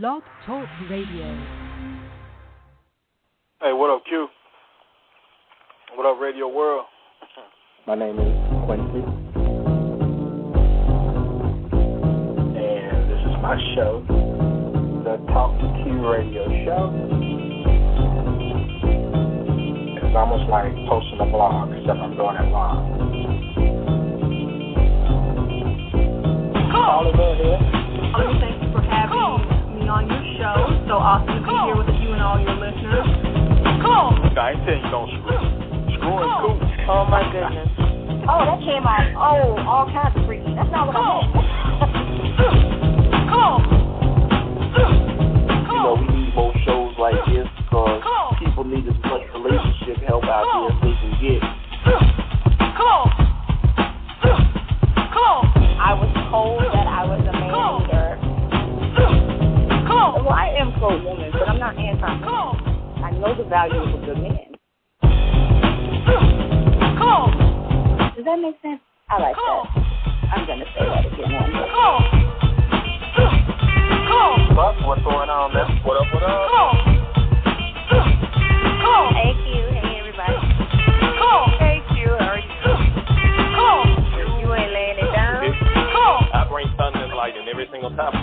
Blog Talk Radio. Hey, what up, Q? What up, Radio World? My name is Quincy. And this is my show, the Talk to Q Radio Show. It's almost like posting a blog, except I'm doing it live. All of it here. Thank you for having me on your show. So awesome to be here with you and all your listeners. I ain't saying you don't screw. Screwing cool. Oh my goodness. Oh, that came out. Oh, all kinds of freaky. That's not what I meant. You know, we need more shows like this because people need as much relationship help out there as they can get. I was told that I was a man eater. Well, I am pro-woman, but I'm not anti-woman. I know the value of a good man. Does that make sense? I like that. I'm going to say that again. What's going on, man? What up, what up? Hey, Q. Hey, everybody. Hey Q, how are you? You ain't laying it down. I bring thunder and lightning every single time.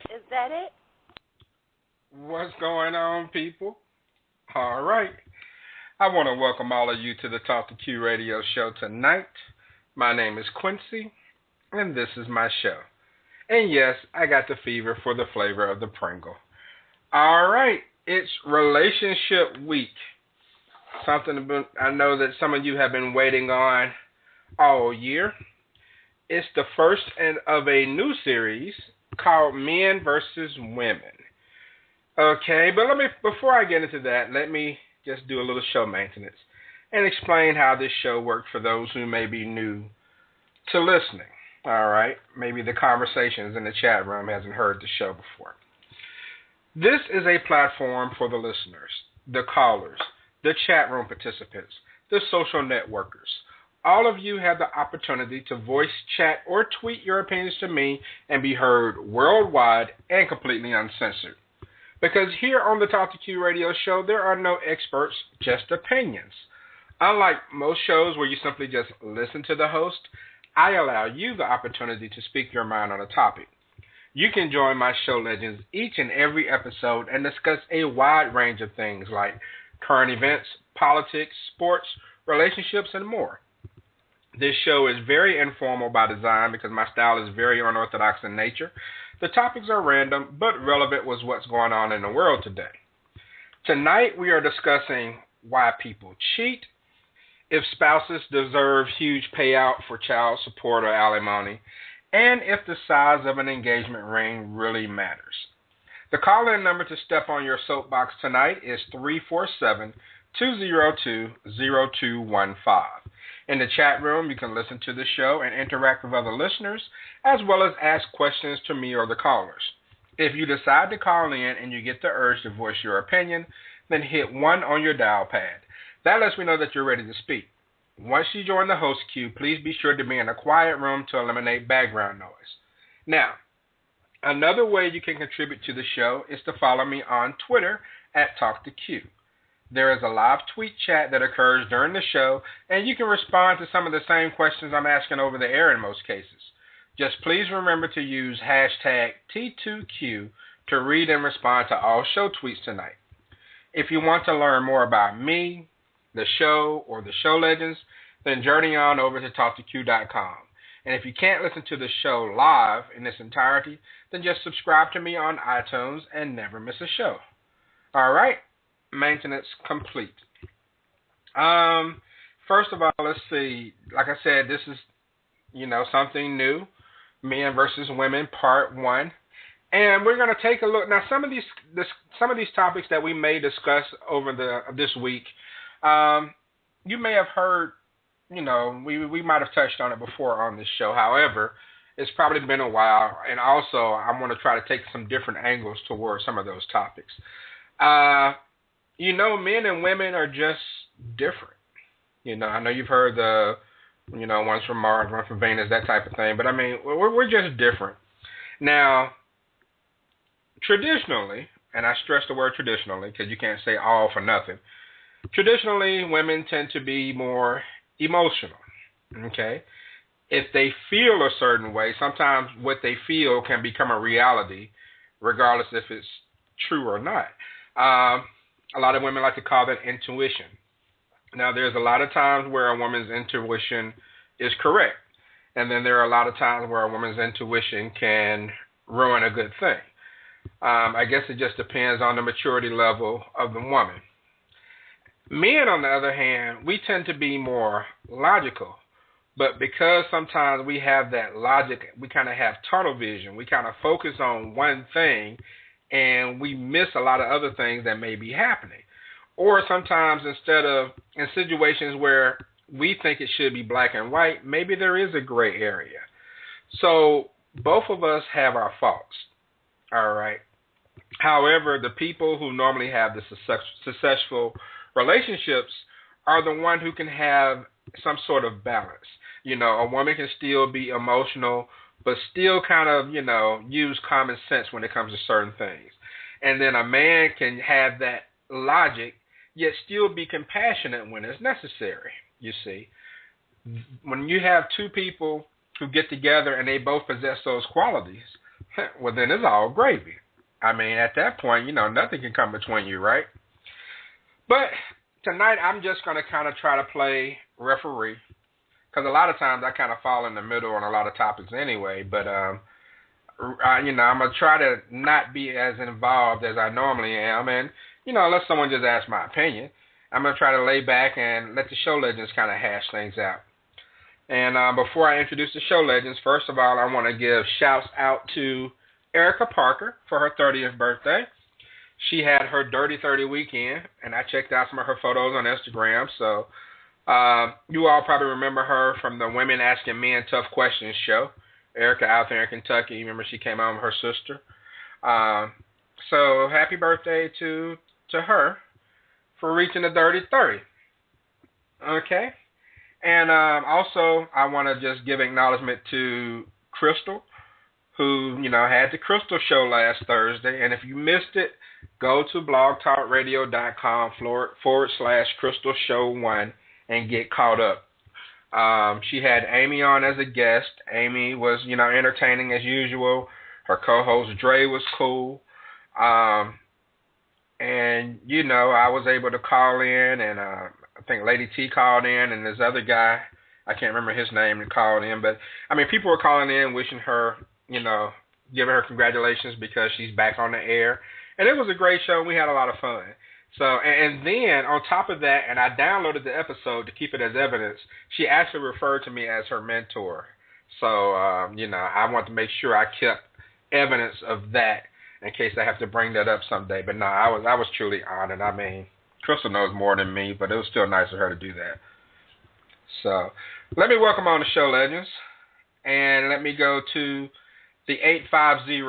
Is that it? What's going on, people? All right. I want to welcome all of you to the Talk to Q radio show tonight. My name is Quincy, and this is my show. And yes, I got the fever for the flavor of the Pringle. All right. It's Relationship Week. Something I know that some of you have been waiting on all year. It's the first of a new series called Men versus Women. Okay, but before I get into that, let me just do a little show maintenance and explain how this show works for those who may be new to listening. All right, maybe the conversations in the chat room hasn't heard the show before. This is a platform for the listeners, the callers, the chat room participants, the social networkers. All of you have the opportunity to voice, chat, or tweet your opinions to me and be heard worldwide and completely uncensored. Because here on the Talk to Q radio show, there are no experts, just opinions. Unlike most shows where you simply just listen to the host, I allow you the opportunity to speak your mind on a topic. You can join my show legends each and every episode and discuss a wide range of things like current events, politics, sports, relationships, and more. This show is very informal by design because my style is very unorthodox in nature. The topics are random, but relevant with what's going on in the world today. Tonight, we are discussing why people cheat, if spouses deserve huge payout for child support or alimony, and if the size of an engagement ring really matters. The call-in number to step on your soapbox tonight is 347-202-0215. In the chat room, you can listen to the show and interact with other listeners, as well as ask questions to me or the callers. If you decide to call in and you get the urge to voice your opinion, then hit 1 on your dial pad. That lets me know that you're ready to speak. Once you join the host queue, please be sure to be in a quiet room to eliminate background noise. Now, another way you can contribute to the show is to follow me on Twitter at TalkToQ. There is a live tweet chat that occurs during the show, and you can respond to some of the same questions I'm asking over the air in most cases. Just please remember to use hashtag T2Q to read and respond to all show tweets tonight. If you want to learn more about me, the show, or the show legends, then journey on over to TalkToQ.com. And if you can't listen to the show live in its entirety, then just subscribe to me on iTunes and never miss a show. All right. Maintenance complete. First of all, let's see. Like I said, this is, something new. Men versus Women, Part 1. And we're going to take a look. Now, some of these topics that we may discuss over this week, you may have heard, we might have touched on it before on this show. However, it's probably been a while. And also, I want to try to take some different angles towards some of those topics. men and women are just different. I know you've heard the, one's from Mars, one's from Venus, that type of thing. But I mean, we're just different. Now, traditionally, and I stress the word traditionally because you can't say all for nothing. Traditionally, women tend to be more emotional. Okay, if they feel a certain way, sometimes what they feel can become a reality, regardless if it's true or not. A lot of women like to call that intuition. Now, there's a lot of times where a woman's intuition is correct, and then there are a lot of times where a woman's intuition can ruin a good thing. I guess it just depends on the maturity level of the woman. Men, on the other hand, we tend to be more logical, but because sometimes we have that logic, we kind of have tunnel vision. We kind of focus on one thing, and we miss a lot of other things that may be happening. Or sometimes in situations where we think it should be black and white, maybe there is a gray area. So both of us have our faults, all right? However, the people who normally have the successful relationships are the one who can have some sort of balance. A woman can still be emotional, but still kind of, use common sense when it comes to certain things. And then a man can have that logic, yet still be compassionate when it's necessary, you see. When you have two people who get together and they both possess those qualities, well, then it's all gravy. I mean, at that point, nothing can come between you, right? But tonight I'm just going to kind of try to play referee, because a lot of times I kind of fall in the middle on a lot of topics anyway. But, I'm going to try to not be as involved as I normally am. And, unless someone just asks my opinion, I'm going to try to lay back and let the show legends kind of hash things out. And before I introduce the show legends, first of all, I want to give shouts out to Erica Parker for her 30th birthday. She had her Dirty 30 weekend, and I checked out some of her photos on Instagram. So you all probably remember her from the Women Asking Men Tough Questions show. Erica out there in Kentucky. You remember she came out with her sister. So happy birthday to her for reaching the Dirty 30. Okay. And also, I want to just give acknowledgement to Crystal, who, had the Crystal show last Thursday. And if you missed it, go to blogtalkradio.com/Crystal Show 1 and get caught up. She had Amy on as a guest. Amy was, entertaining as usual. Her co-host Dre was cool. And, I was able to call in, and I think Lady T called in, and this other guy, I can't remember his name, called in. But, I mean, people were calling in, wishing her, giving her congratulations because she's back on the air. And it was a great show. We had a lot of fun. So, and then on top of that, and I downloaded the episode to keep it as evidence, she actually referred to me as her mentor. So, I want to make sure I kept evidence of that in case I have to bring that up someday. But no, I was truly honored. I mean, Crystal knows more than me, but it was still nice of her to do that. So, let me welcome on the show legends, and let me go to the 850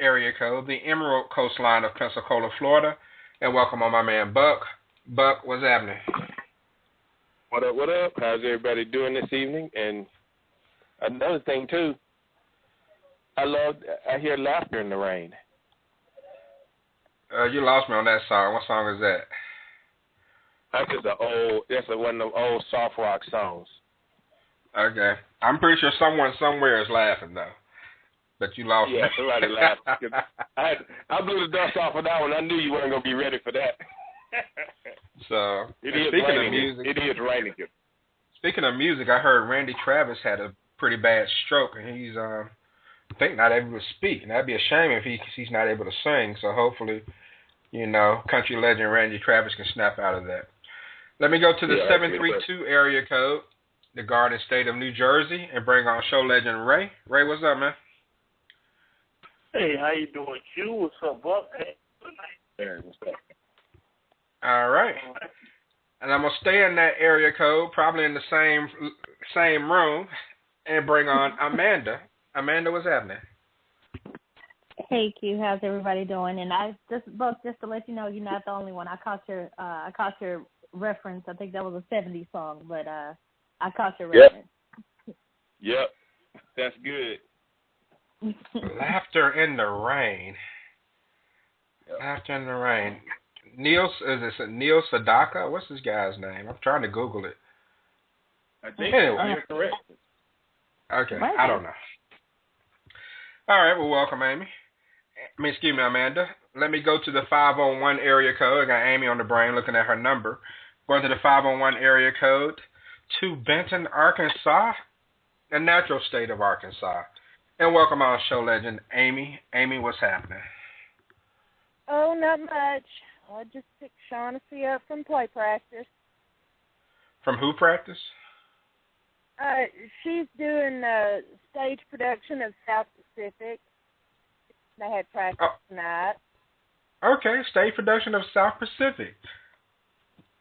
area code, the Emerald Coastline of Pensacola, Florida, and welcome on my man Buck. Buck, what's happening? What up, what up? How's everybody doing this evening? And another thing, too, I hear laughter in the rain. You lost me on that song. What song is that? That's one of the old soft rock songs. Okay. I'm pretty sure someone somewhere is laughing, though. But you lost me. Yeah, somebody laughed. I blew the dust off of that one. I knew you weren't going to be ready for that. So, speaking of music. It is raining. Speaking of music, I heard Randy Travis had a pretty bad stroke, and he's, I think, not able to speak. And that'd be a shame if he's not able to sing. So hopefully, country legend Randy Travis can snap out of that. Let me go to the 732 area code, the Garden State of New Jersey, and bring on show legend Ray. Ray, what's up, man? Hey, how you doing, Q? What's up, Buck? Hey, What's up? All right. And I'm going to stay in that area code, probably in the same room, and bring on Amanda. Amanda, what's happening? Hey Q, how's everybody doing? And just to let you know, you're not the only one. I caught your reference. I think that was a '70s song, but I caught your reference. Yep, that's good. Laughter in the Rain. Yep. Laughter in the Rain. Neil Sedaka? What's this guy's name? I'm trying to Google it. I think you're correct. Okay, I don't know. All right, well, welcome, Amy. Excuse me, Amanda. Let me go to the 501 area code. I got Amy on the brain looking at her number. Going to the 501 area code to Benton, Arkansas, the natural state of Arkansas. And welcome on show legend, Amy. Amy, what's happening? Oh, not much. I just picked Shaughnessy up from play practice. From who practice? She's doing a stage production of South Pacific. They had practice tonight. Okay, stage production of South Pacific.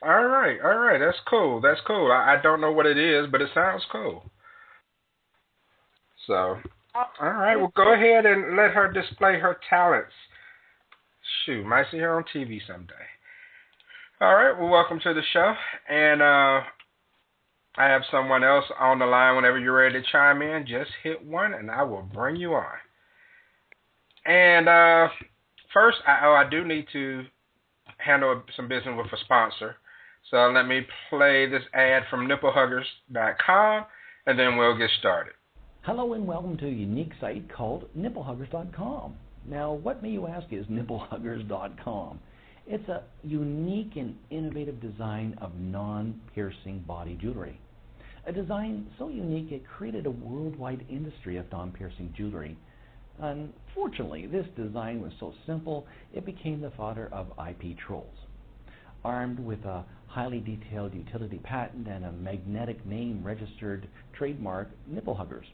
All right. That's cool. I don't know what it is, but it sounds cool. So, all right, well, go ahead and let her display her talents. Shoot, might see her on TV someday. All right, well, welcome to the show. And I have someone else on the line. Whenever you're ready to chime in, just hit 1 and I will bring you on. And first, I do need to handle some business with a sponsor. So let me play this ad from nipplehuggers.com, and then we'll get started. Hello and welcome to a unique site called nipplehuggers.com. Now, what may you ask is nipplehuggers.com? It's a unique and innovative design of non-piercing body jewelry. A design so unique it created a worldwide industry of non-piercing jewelry. Unfortunately, this design was so simple, it became the fodder of IP trolls. Armed with a highly detailed utility patent and a magnetic name registered trademark, Nipple Huggers.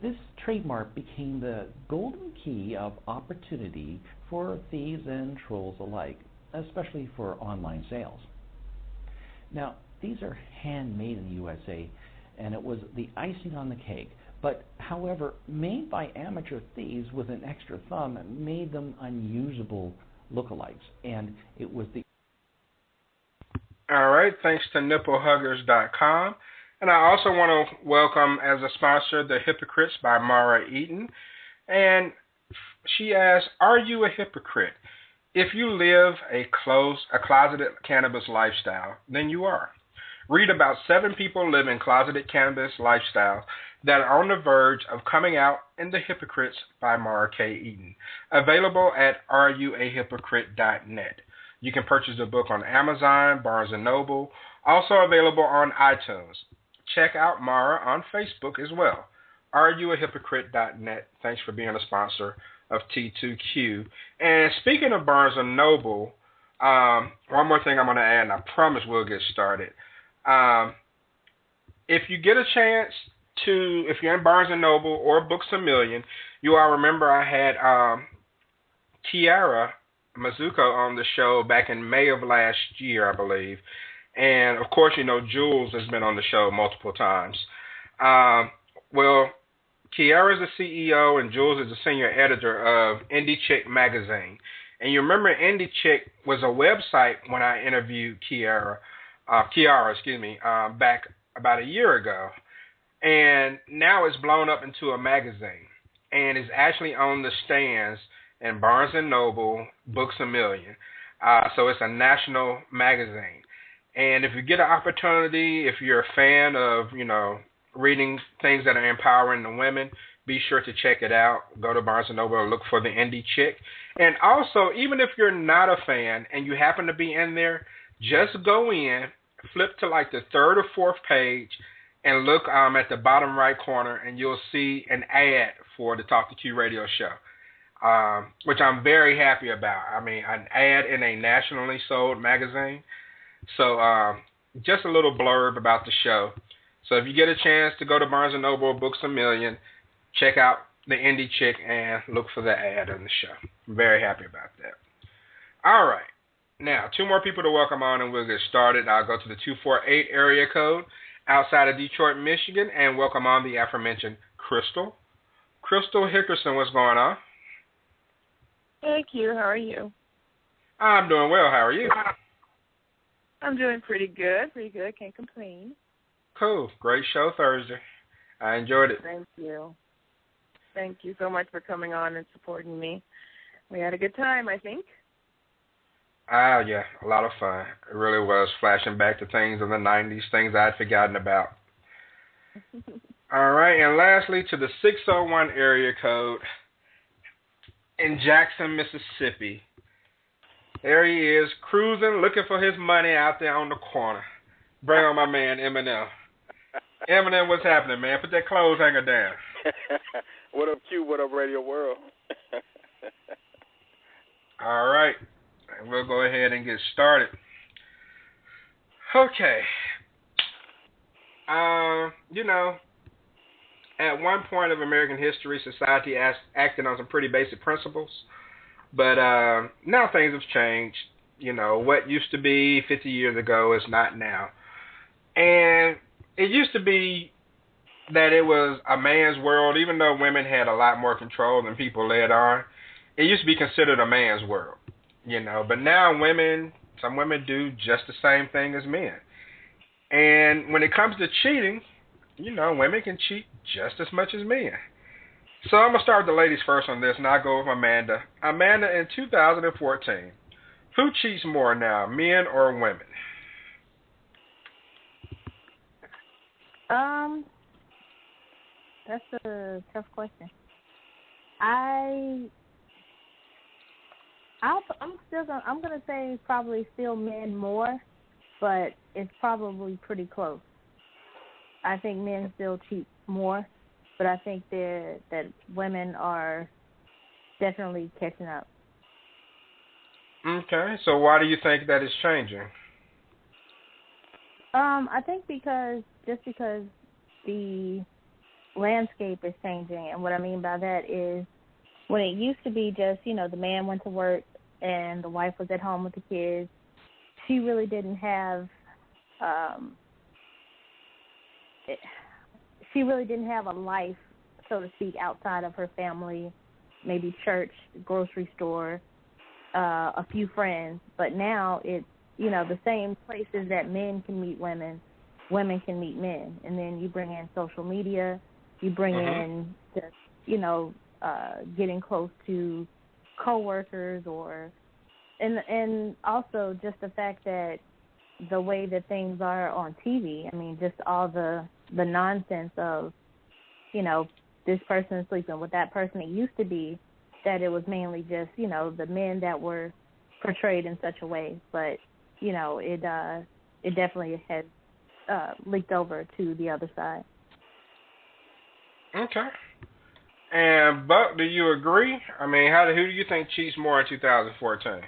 This trademark became the golden key of opportunity for thieves and trolls alike, especially for online sales. Now, these are handmade in the USA, and it was the icing on the cake. But, however, made by amateur thieves with an extra thumb made them unusable lookalikes, and it was the... All right, thanks to nipplehuggers.com. And I also want to welcome as a sponsor The Hypocrites by Mara Eaton. And she asks, are you a hypocrite? If you live a closeted cannabis lifestyle, then you are. Read about 7 people living closeted cannabis lifestyles that are on the verge of coming out in The Hypocrites by Mara K. Eaton. Available at areyouahypocrite.net. You can purchase the book on Amazon, Barnes & Noble, also available on iTunes. Check out Mara on Facebook as well. areyouahypocrite.net. Thanks for being a sponsor of T2Q. And speaking of Barnes & Noble, one more thing I'm going to add, and I promise we'll get started. If you get a chance to, if you're in Barnes & Noble or Books A Million, you all remember I had Kiara Mizuko on the show back in May of last year, I believe. And, of course, you know, Jules has been on the show multiple times. Well, Kiara is the CEO and Jules is the senior editor of Indie Chick magazine. And you remember Indie Chick was a website when I interviewed Kiara, back about a year ago. And now it's blown up into a magazine. And it's actually on the stands in Barnes & Noble, Books A Million. So it's a national magazine. And if you get an opportunity, if you're a fan of, you know, reading things that are empowering the women, be sure to check it out. Go to Barnes & Noble and look for the Indie Chick. And also, even if you're not a fan and you happen to be in there, just go in, flip to like the 3rd or 4th page, and look at the bottom right corner, and you'll see an ad for the Talk to Q radio show, which I'm very happy about. I mean, an ad in a nationally sold magazine. So just a little blurb about the show. So if you get a chance to go to Barnes & Noble or Books A Million, check out the Indie Chick and look for the ad on the show. I'm very happy about that. All right. Now, 2 more people to welcome on and we'll get started. I'll go to the 248 area code outside of Detroit, Michigan, and welcome on the aforementioned Crystal. Crystal Hickerson, what's going on? Thank you. How are you? I'm doing well. How are you? I'm doing pretty good. Pretty good. Can't complain. Cool. Great show Thursday. I enjoyed it. Thank you. Thank you so much for coming on and supporting me. We had a good time, I think. Yeah, a lot of fun. It really was, flashing back to things in the 90s, things I'd forgotten about. All right, and lastly, to the 601 area code in Jackson, Mississippi. There he is, cruising, looking for his money out there on the corner. Bring on my man, Eminem. Eminem, what's happening, man? Put that clothes hanger down. What up, Q? What up, Radio World? All right. We'll go ahead and get started. Okay. At one point of American history, society acted on some pretty basic principles. But now things have changed. What used to be 50 years ago is not now. And it used to be that it was a man's world, even though women had a lot more control than people let on. It used to be considered a man's world, But now some women do just the same thing as men. And when it comes to cheating, women can cheat just as much as men. So I'm going to start with the ladies first on this, and I'll go with Amanda. Amanda, in 2014, who cheats more now, men or women? That's a tough question. I'm gonna say probably still men more, but it's probably pretty close. I think men still cheat more, but I think that women are definitely catching up. Okay, so why do you think that is changing? I think because the landscape is changing, and what I mean by that is when it used to be just, the man went to work and the wife was at home with the kids, she really didn't have a life, so to speak, outside of her family, maybe church, grocery store, a few friends. But now it's, the same places that men can meet women, women can meet men. And then you bring in social media, you bring in just, getting close to coworkers and also just the fact that the way that things are on TV, I mean, just all the nonsense of, this person is sleeping with that person. It used to be that it was mainly just, the men that were portrayed in such a way, but, it definitely has leaked over to the other side. Okay. And Buck, do you agree? I mean, who do you think cheats more in 2014?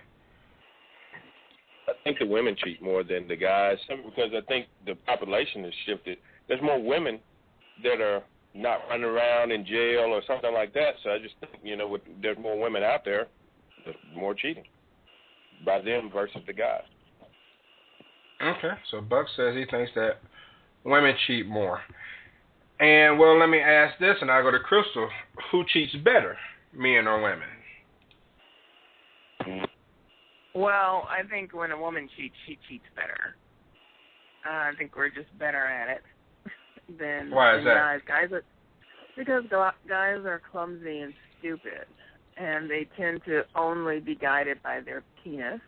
I think the women cheat more than the guys, because I think the population has shifted. There's more women that are not running around in jail or something like that. So I just think, there's more women out there, there's more cheating by them versus the guys. Okay, so Buck says he thinks that women cheat more. And, well, let me ask this, and I'll go to Crystal. Who cheats better, men or women? Well, I think when a woman cheats, she cheats better. I think we're just better at it than Why is that? Because guys are clumsy and stupid, and they tend to only be guided by their penis.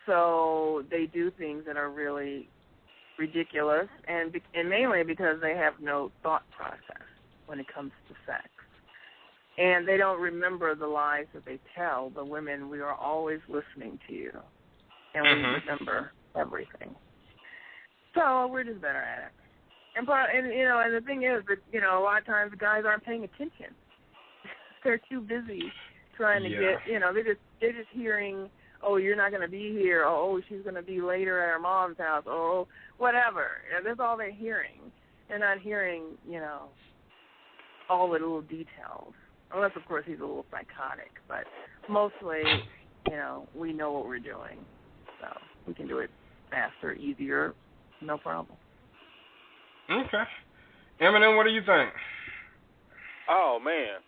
So they do things that are really ridiculous, and mainly because they have no thought process when it comes to sex. And they don't remember the lies that they tell. The women, we are always listening to you, and we remember everything. So we're just better at it. And the thing is that, a lot of times the guys aren't paying attention. They're too busy trying to get, they're just hearing, oh, you're not going to be here. Oh, she's going to be later at her mom's house. Oh, whatever. And that's all they're hearing. They're not hearing, all the little details. Unless, of course, he's a little psychotic. But mostly, we know what we're doing. So we can do it faster, easier, no problem. Okay. Eminem, what do you think? Oh, man.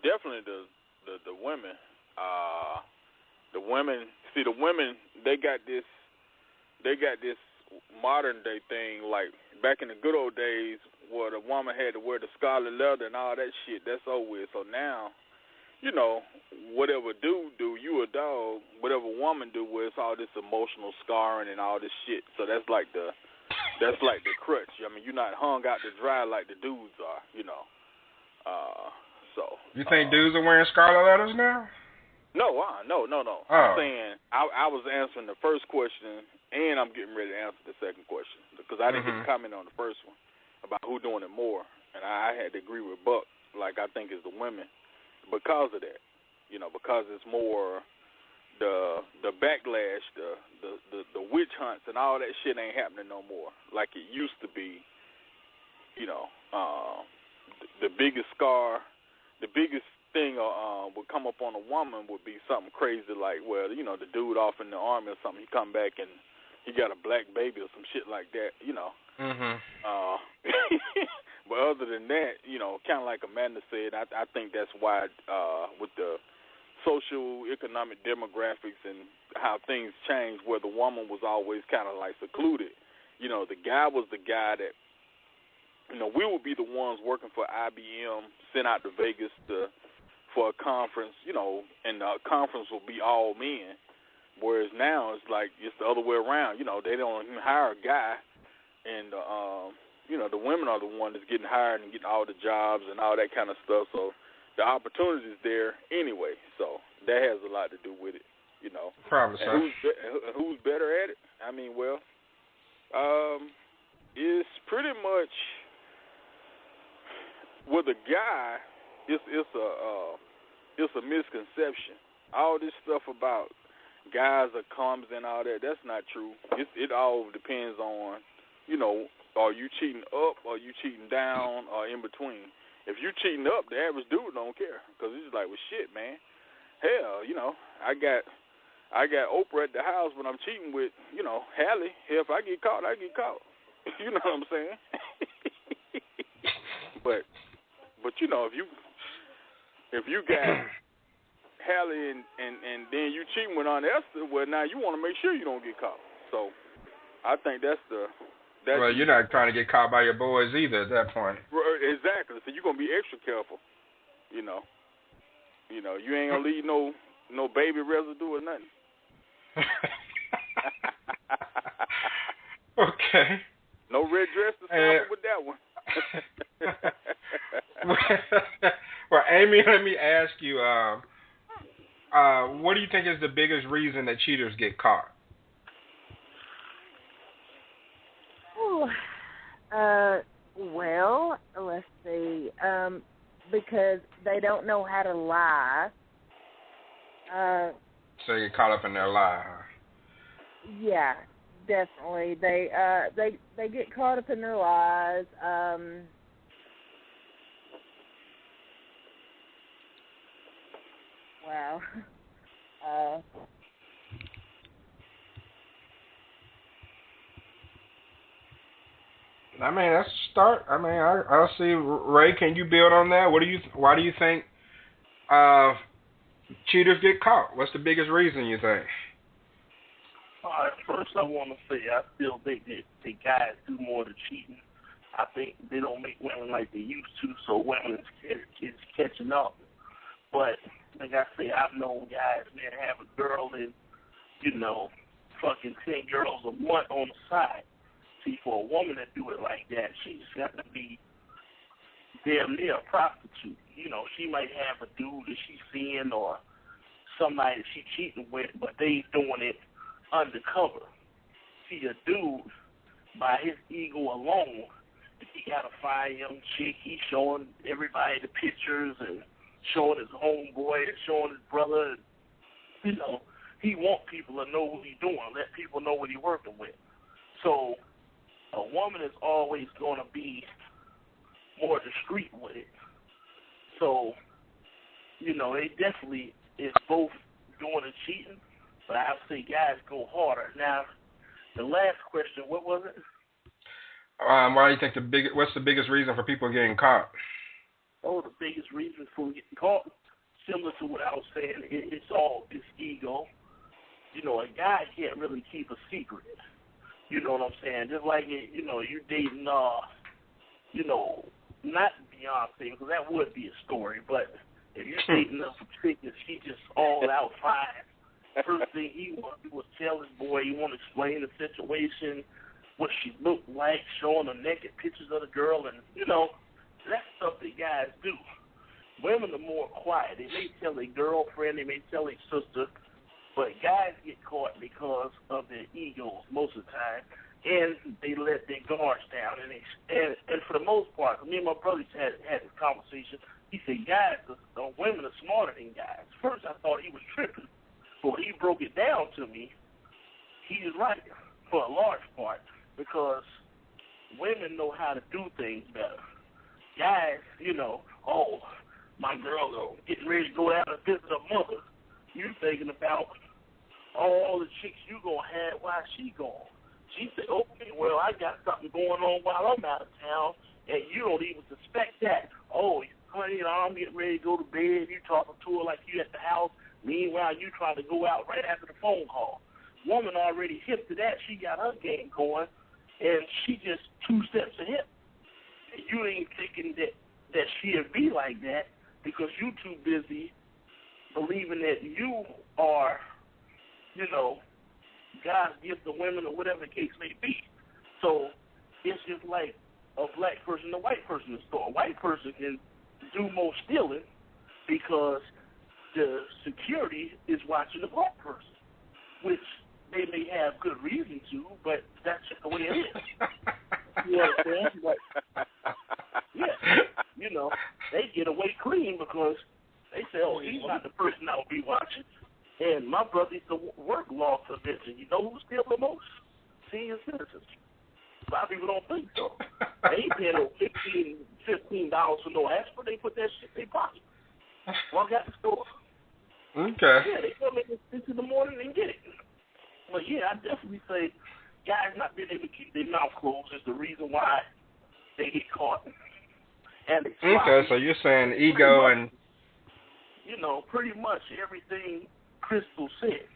Definitely the women. The women, they got this modern day thing, like back in the good old days where the woman had to wear the scarlet leather and all that shit. That's over with. So now, you know, whatever dude do, you a dog. Whatever woman do, where it's all this emotional scarring and all this shit. So that's like the crutch. I mean, you're not hung out to dry like the dudes are, you know. So you think dudes are wearing scarlet letters now? No. Oh. I'm saying I was answering the first question, and I'm getting ready to answer the second question because I didn't get to comment on the first one about who doing it more, and I had to agree with Buck. Like I think it's the women because of that, you know, because it's more the backlash, the witch hunts, and all that shit ain't happening no more like it used to be. You know, the biggest scar, the biggest thing would come up on a woman would be something crazy like, well, you know, the dude off in the army or something, he come back and he got a black baby or some shit like that, you know. But other than that, you know, kind of like Amanda said, I think that's why with the social economic demographics and how things change, where the woman was always kind of like secluded. You know, the guy was the guy that, you know, we would be the ones working for IBM, sent out to Vegas for a conference, you know, and the conference will be all men, whereas now it's like it's the other way around. You know, they don't even hire a guy, and you know, the women are the one that's getting hired and getting all the jobs and all that kind of stuff. So the opportunity is there anyway. So that has a lot to do with it, you know. Probably so. Who's better at it? I mean, well, it's pretty much with a guy. It's a misconception. All this stuff about guys are clumsy and all that, that's not true. It all depends on, you know, are you cheating up, or are you cheating down, or in between. If you cheating up, the average dude don't care, because he's like, well, shit, man. Hell, you know, I got Oprah at the house when I'm cheating with, you know, Hallie. Hell, if I get caught, I get caught. You know what I'm saying? But you know, if you got Hallie and then you cheating with Aunt Esther, well, now you want to make sure you don't get caught. So I think that's well, you're not trying to get caught by your boys either at that point. Exactly. So you're gonna be extra careful. You know, you ain't gonna leave no baby residue or nothing. Okay. No red dress to sample with that one. Well, Amy, let me ask you, what do you think is the biggest reason that cheaters get caught? Well, let's see. Because they don't know how to lie. So you get caught up in their lie, huh? Yeah, definitely. They get caught up in their lies. Wow. I mean, that's a start. I mean, I'll see. Ray, can you build on that? Why do you think cheaters get caught? What's the biggest reason you think? First, I want to say I still think that the guys do more of the cheating. I think they don't make women like they used to, so women is catching up. But like I say, I've known guys, man, have a girl and, you know, fucking 10 girls a month on the side. See, for a woman to do it like that, she's got to be damn near a prostitute. You know, she might have a dude that she's seeing or somebody that she's cheating with, but they doing it undercover. See, a dude, by his ego alone, if he got a fine young chick, he's showing everybody the pictures and showing his homeboy and showing his brother. You know, he want people to know what he's doing, let people know what he's working with. So a woman is always going to be more discreet with it. So, you know, they definitely is both doing and cheating, but I would say guys go harder. Now, the last question, what was it? Why do you think what's the biggest reason for people getting caught? Oh, the biggest reason for getting caught? similar to what I was saying, it's ego. You know, a guy can't really keep a secret. You know what I'm saying? Just like, you know, you're dating, you know, not Beyonce, because that would be a story, but if you're dating a chick and she just all out fine, first thing he want to do is tell his boy, he want to explain the situation, what she looked like, showing the naked pictures of the girl, and, you know, that's stuff that guys do. Women are more quiet. They may tell their girlfriend, they may tell their sister, but guys get caught because of their egos most of the time, and they let their guards down. And for the most part, me and my brothers had this conversation. He said, guys, women are smarter than guys. First, I thought he was tripping, but when he broke it down to me, he was right for a large part, because women know how to do things better. Guys, you know, oh, my girl getting ready to go out and visit her mother. You thinking about all the chicks you gonna have while she gone. She said, okay, well, I got something going on while I'm out of town, and you don't even suspect that. Oh, honey, I'm getting ready to go to bed. You talking to her like you at the house. Meanwhile, you trying to go out right after the phone call. Woman already hip to that. She got her game going, and she just 2 steps ahead. And you ain't thinking that she'll be like that because you too busy believing that you are, you know, God's gift to women or whatever the case may be. So it's just like a black person and a white person in the store. A white person can do more stealing because the security is watching the black person, which they may have good reason to, but that's just the way it is. You know what I'm saying? But, yeah, you know, they get away clean because they say, oh, he's not the person I will be watching. And my brother used to work law convention. You know who's still the most? Senior citizens. A lot of people don't think so. They ain't paying no $15 for no aspirin. They put that shit in their pocket. Walk out the store. Okay. Yeah, they come in at 6 in the morning and get it. But, yeah, I definitely say guys not being able to keep their mouth closed is the reason why they get caught. And okay, so you're saying ego and... You know, pretty much everything Crystal said.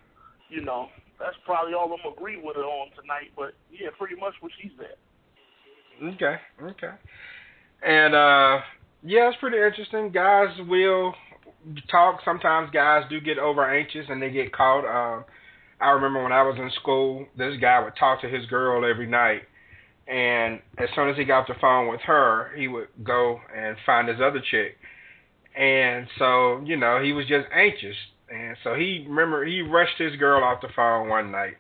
You know, that's probably all I'm agree with her on tonight, but, yeah, pretty much what she said. Okay. And, yeah, it's pretty interesting. Guys will talk. Sometimes guys do get over anxious and they get caught. I remember when I was in school, this guy would talk to his girl every night, and as soon as he got off the phone with her, he would go and find his other chick. And so, you know, he was just anxious. And so he rushed his girl off the phone one night.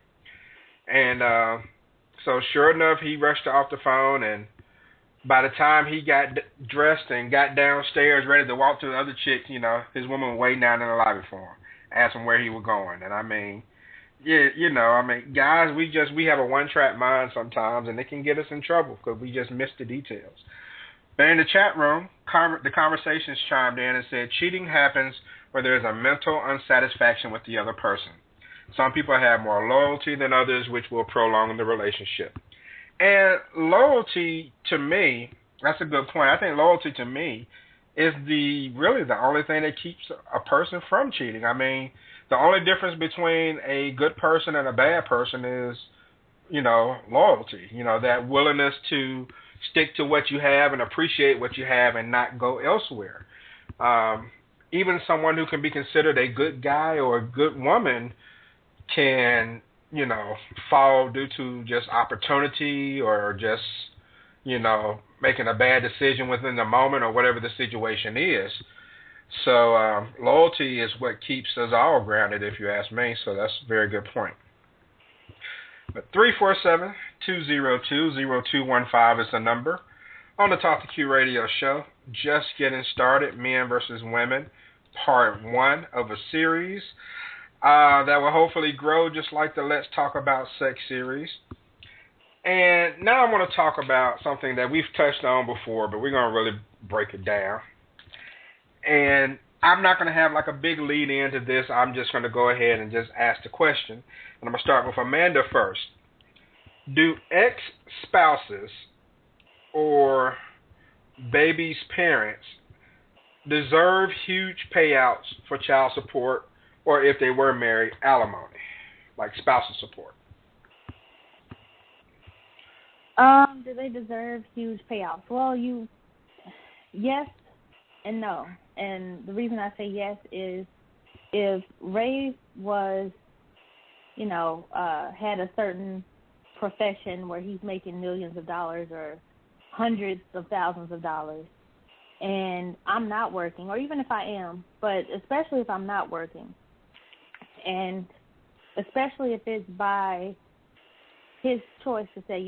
And so sure enough, he rushed her off the phone, and by the time he got dressed and got downstairs ready to walk to the other chick, you know, his woman was waiting down in the lobby for him, asking where he was going. And I mean, yeah, you know, I mean, guys, we have a one-track mind sometimes, and it can get us in trouble because we just miss the details. But in the chat room, the conversations chimed in and said, cheating happens where there is a mental unsatisfaction with the other person. Some people have more loyalty than others, which will prolong the relationship. And loyalty, to me, that's a good point. I think loyalty, to me, is really the only thing that keeps a person from cheating. I mean, the only difference between a good person and a bad person is, you know, loyalty. You know, that willingness to stick to what you have and appreciate what you have and not go elsewhere. Even someone who can be considered a good guy or a good woman can, you know, fall due to just opportunity or just, you know, making a bad decision within the moment or whatever the situation is. So loyalty is what keeps us all grounded, if you ask me. So that's a very good point. But 347-202-0215 is the number on the Talk to Q radio show. Just getting started, Men versus Women, part 1 of a series that will hopefully grow just like the Let's Talk About Sex series. And now I want to talk about something that we've touched on before, but we're going to really break it down. And I'm not going to have like a big lead into this. I'm just going to go ahead and just ask the question. And I'm going to start with Amanda first. Do ex-spouses or baby's parents deserve huge payouts for child support, or if they were married, alimony, like spousal support? Do they deserve huge payouts? Well, yes and no. And the reason I say yes is if Ray was, had a certain profession where he's making millions of dollars or hundreds of thousands of dollars, and I'm not working, or even if I am, but especially if I'm not working, and especially if it's by his choice to say,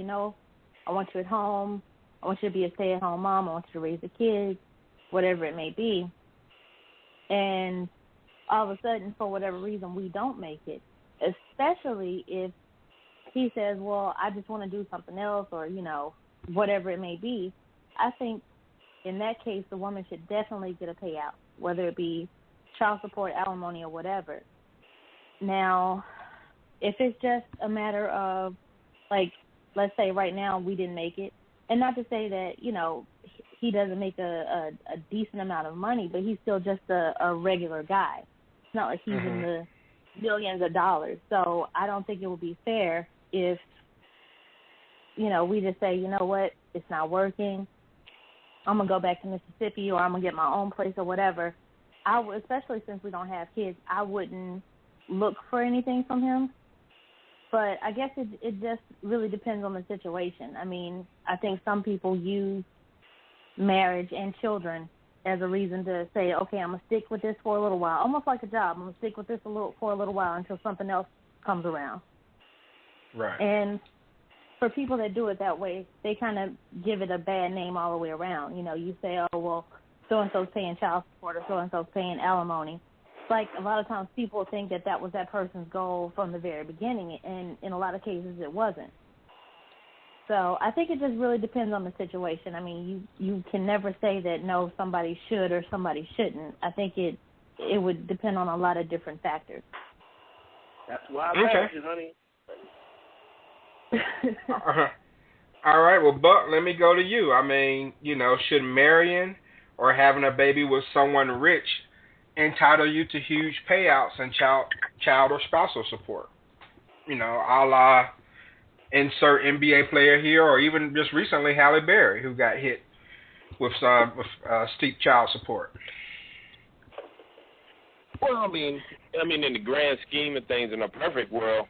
I want you at home, I want you to be a stay-at-home mom, I want you to raise the kids, whatever it may be, and all of a sudden, for whatever reason, we don't make it, especially if he says, well, I just want to do something else, or, whatever it may be, I think in that case, the woman should definitely get a payout, whether it be child support, alimony, or whatever. Now, if it's just a matter of, like, let's say right now we didn't make it, and not to say that, he doesn't make a decent amount of money, but he's still just a regular guy. It's not like he's in the millions of dollars. So I don't think it would be fair if, we just say, you know what, it's not working, I'm going to go back to Mississippi, or I'm going to get my own place or whatever. Especially since we don't have kids, I wouldn't look for anything from him. But I guess it just really depends on the situation. I mean, I think some people use marriage and children as a reason to say, okay, I'm going to stick with this for a little while, almost like a job. I'm going to stick with this for a little while until something else comes around. Right. And for people that do it that way, they kind of give it a bad name all the way around. You say, oh, well, so-and-so's paying child support or so-and-so's paying alimony. It's like a lot of times people think that was that person's goal from the very beginning, and in a lot of cases it wasn't. So I think it just really depends on the situation. I mean, you can never say that, no, somebody should or somebody shouldn't. I think it would depend on a lot of different factors. That's why I asked you, honey. All right, well, Buck, let me go to you. I mean, should marrying or having a baby with someone rich entitle you to huge payouts and child or spousal support? A la insert NBA player here, or even just recently Halle Berry, who got hit with steep child support. Well, I mean, in the grand scheme of things, in a perfect world,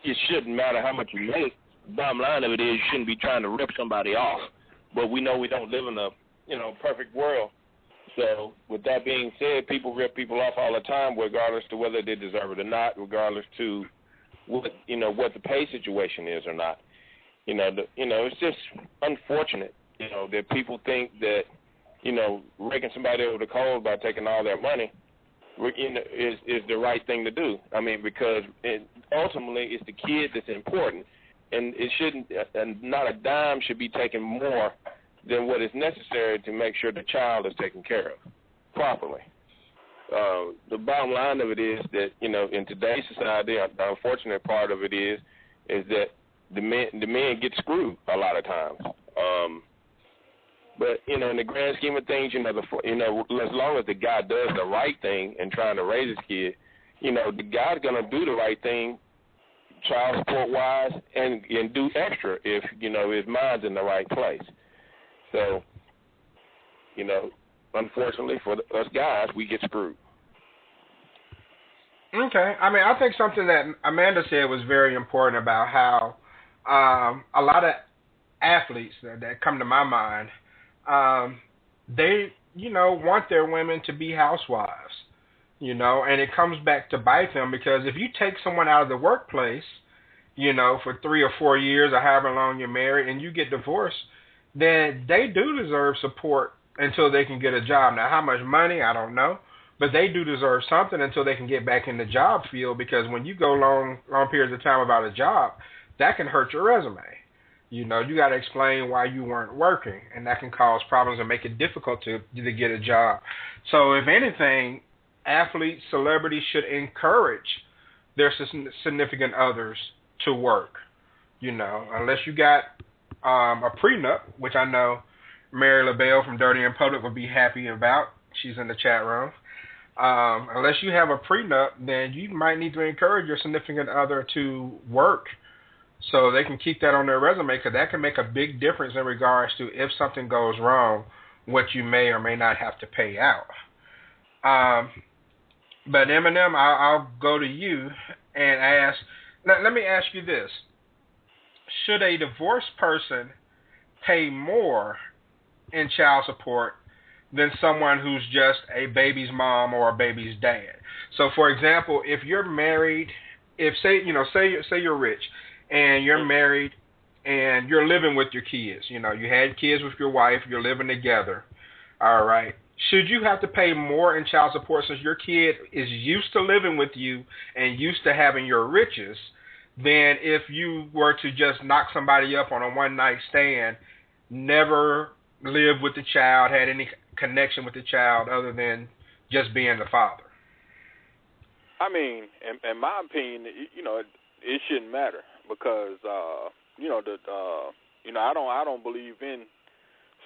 it shouldn't matter how much you make. Bottom line of it is, you shouldn't be trying to rip somebody off. But we know we don't live in a perfect world. So with that being said, people rip people off all the time, regardless to whether they deserve it or not, regardless to what the pay situation is or not. It's just unfortunate, that people think that, raking somebody over the coals by taking all their money is the right thing to do. I mean, because ultimately it's the kid that's important, and it shouldn't, not a dime should be taken more than what is necessary to make sure the child is taken care of properly. The bottom line of it is that, in today's society, the unfortunate part of it is that the men get screwed a lot of times. But, in the grand scheme of things, as long as the guy does the right thing and trying to raise his kid, the guy's going to do the right thing child support-wise and do extra if, his mind's in the right place. So, unfortunately for us guys, we get screwed. Okay. I mean, I think something that Amanda said was very important about how a lot of athletes that come to my mind, they, want their women to be housewives, and it comes back to bite them, because if you take someone out of the workplace, for 3 or 4 years or however long you're married and you get divorced, then they do deserve support until they can get a job. Now, how much money, I don't know, but they do deserve something until they can get back in the job field, because when you go long periods of time without a job, that can hurt your resume. You got to explain why you weren't working, and that can cause problems and make it difficult to get a job. So if anything, athletes, celebrities should encourage their significant others to work, unless you got a prenup, which I know Mary LaBelle from Dirty in Public would be happy about. She's in the chat room. Unless you have a prenup, then you might need to encourage your significant other to work so they can keep that on their resume, because that can make a big difference in regards to if something goes wrong, what you may or may not have to pay out. But Eminem, I'll go to you and ask, let me ask you this. Should a divorced person pay more in child support than someone who's just a baby's mom or a baby's dad? So, for example, if you're married, say you're rich and you're married and you're living with your kids, you had kids with your wife, you're living together, all right. Should you have to pay more in child support since your kid is used to living with you and used to having your riches than if you were to just knock somebody up on a one-night stand, never lived with the child, had any connection with the child other than just being the father? I mean, in my opinion, it shouldn't matter because I don't believe in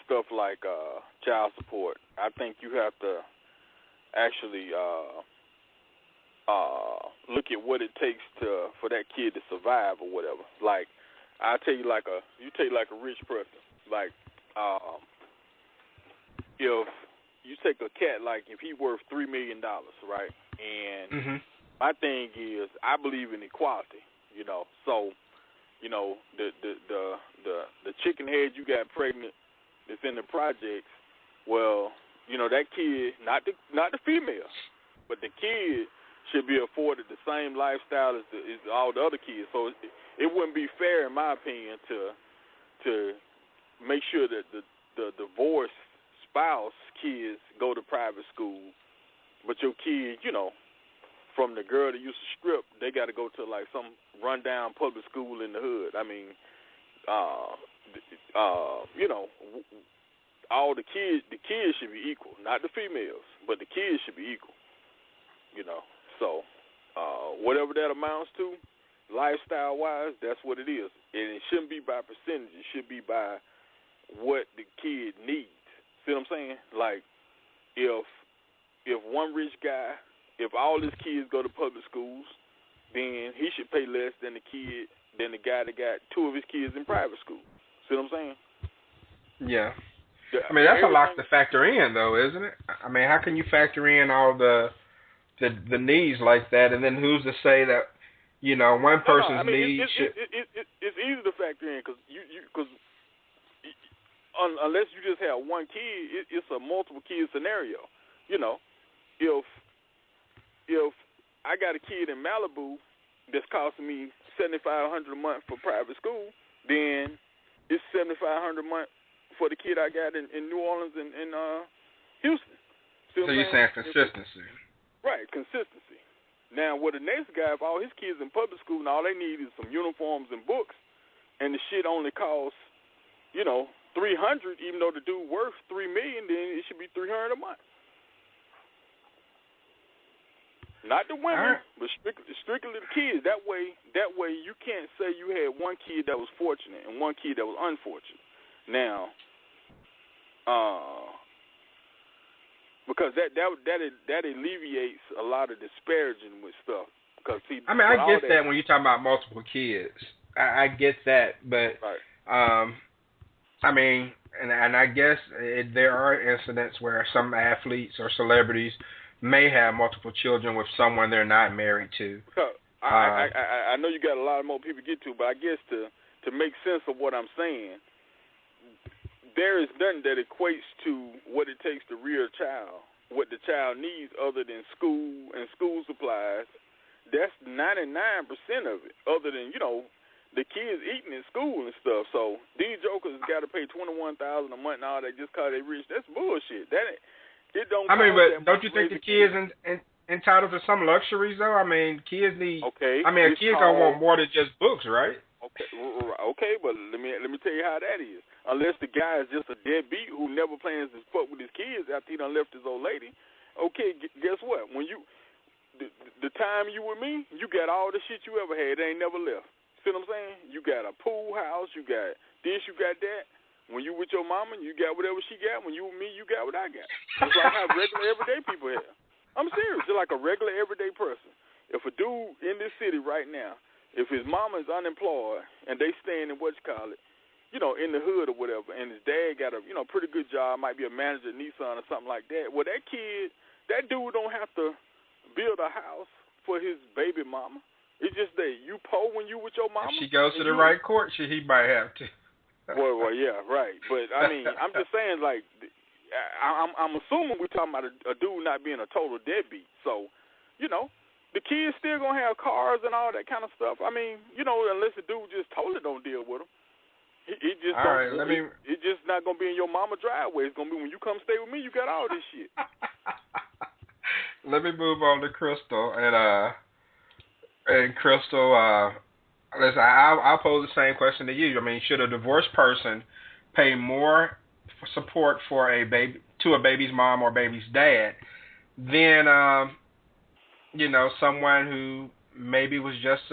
stuff like child support. I think you have to actually look at what it takes for that kid to survive or whatever. Like I tell you, you take a rich person, like if you take a cat, like if he's worth $3 million, right? And my thing is, I believe in equality, So, the chicken head you got pregnant that's in the projects, well, that kid, not the female, but the kid should be afforded the same lifestyle as all the other kids. So it wouldn't be fair, in my opinion, to make sure that the divorced spouse kids go to private school, but your kid, from the girl that used to strip, they got to go to like some rundown public school in the hood. I mean, all the kids should be equal, not the females, but the kids should be equal. So whatever that amounts to, lifestyle-wise, that's what it is. And it shouldn't be by percentage. It should be by what the kid needs. See what I'm saying? Like, if one rich guy, if all his kids go to public schools, then he should pay less than the guy that got two of his kids in private school. See what I'm saying? Yeah. I mean, that's a lot to factor in, though, isn't it? I mean, how can you factor in all the needs like that, and then who's to say that, one person's needs should... It's easy to factor in because unless you just have one kid, it's a multiple kid scenario. If I got a kid in Malibu that's costing me $7,500 a month for private school, then it's $7,500 a month for the kid I got in New Orleans and Houston. So you're saying consistency. Right, consistency. Now, with the next guy, if all his kids in public school and all they need is some uniforms and books, and the shit only costs, $300, even though the dude worth $3 million, then it should be $300 a month. Not the women, but strictly the kids. That way, you can't say you had one kid that was fortunate and one kid that was unfortunate. Now, because that alleviates a lot of disparaging with stuff. Because I mean, I get that when you're talking about multiple kids. I get that, but right. I mean, and I guess there are incidents where some athletes or celebrities may have multiple children with someone they're not married to. I know you got a lot more people to get to, but I guess to make sense of what I'm saying, there is nothing that equates to what it takes to rear a child, what the child needs other than school and school supplies. That's 99% of it, other than, the kids eating in school and stuff. So these jokers got to pay $21,000 a month and all that just because they rich. That's bullshit. It don't. I mean, but don't you think the kids entitled to some luxuries though? I mean, kids need. Okay. I mean, a kid gonna want more than just books, right? Okay, but let me tell you how that is. Unless the guy is just a deadbeat who never plans to fuck with his kids after he done left his old lady. Okay, guess what? When the time you with me, you got all the shit you ever had. They ain't never left. See what I'm saying? You got a pool house, you got this, you got that. When you with your mama, you got whatever she got. When you with me, you got what I got. It's like how regular everyday people have. I'm serious. Just like a regular everyday person. If a dude in this city right now, if his mama is unemployed and they staying in in the hood or whatever, and his dad got a pretty good job, might be a manager at Nissan or something like that. Well, that dude don't have to build a house for his baby mama. It's just that you poor when you with your mama. If she goes to the right court, he might have to. Well, yeah, right. But I mean, I'm just saying, like, I'm assuming we're talking about a dude not being a total deadbeat. So, the kids still gonna have cars and all that kind of stuff. I mean, unless the dude just totally don't deal with them, he just all right. It's just not gonna be in your mama driveway. It's gonna be when you come stay with me, you got all this shit. Let me move on to Crystal and Crystal. Listen, I'll pose the same question to you. I mean, should a divorced person pay more support for a baby's mom or baby's dad than someone who maybe was just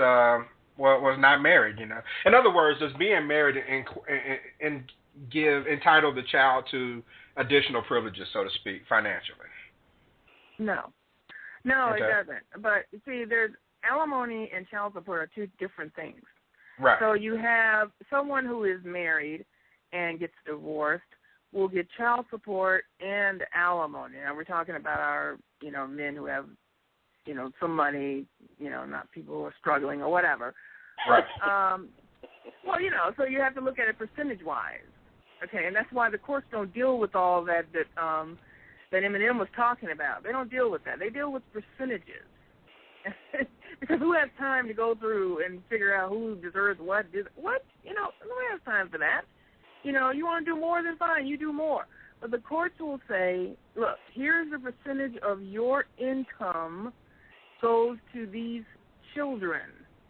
was not married? In other words, does being married and entitle the child to additional privileges, so to speak, financially? No, okay. It doesn't. But see, there's alimony and child support are two different things. Right. So you have someone who is married and gets divorced will get child support and alimony. Now we're talking about our, men who have, some money, not people who are struggling or whatever. Right. So you have to look at it percentage-wise. Okay, and that's why the courts don't deal with all that Eminem was talking about. They don't deal with that. They deal with percentages. Because who has time to go through and figure out who deserves what? Who has time for that? You want to do more than fine, you do more. But the courts will say, look, here's the percentage of your income goes to these children,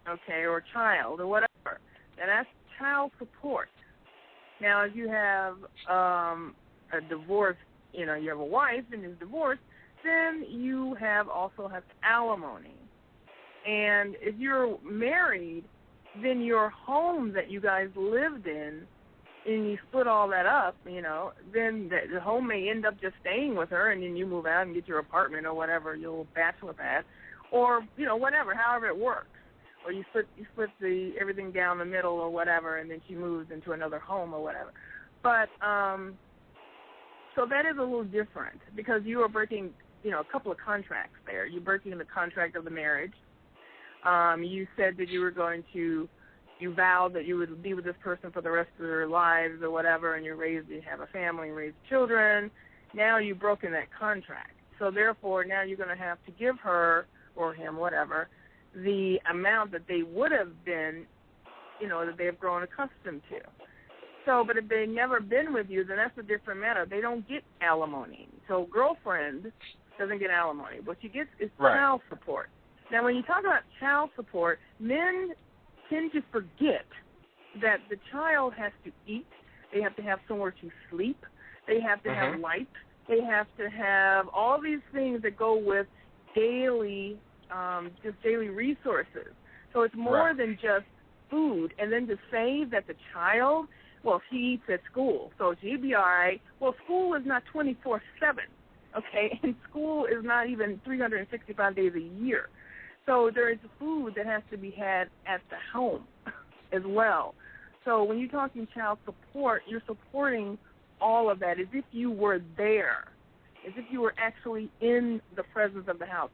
okay, or child or whatever. And that's child support. Now, if you have a divorce, you have a wife and is divorced, then you also have alimony. And if you're married, then your home that you guys lived in, and you split all that up, then the home may end up just staying with her, and then you move out and get your apartment or whatever, your little bachelor pad, or, whatever, however it works. Or you split everything down the middle or whatever, and then she moves into another home or whatever. But, so that is a little different because you are breaking, a couple of contracts there. You're breaking the contract of the marriage. You said that you vowed that you would be with this person for the rest of their lives or whatever, and you have a family and raise children. Now you've broken that contract. So therefore, now you're going to have to give her or him, whatever, the amount that they would have been, that they have grown accustomed to. So, but if they've never been with you, then that's a different matter. They don't get alimony. So girlfriend doesn't get alimony. What she gets is child support. Now, when you talk about child support, men tend to forget that the child has to eat. They have to have somewhere to sleep. They have to have light. They have to have all these things that go with daily, just daily resources. So it's more than just food. And then to say that the child, she eats at school, so she'd be all right. Well, school is not 24/7, okay? And school is not even 365 days a year. So there is food that has to be had at the home as well. So when you're talking child support, you're supporting all of that as if you were there, as if you were actually in the presence of the house.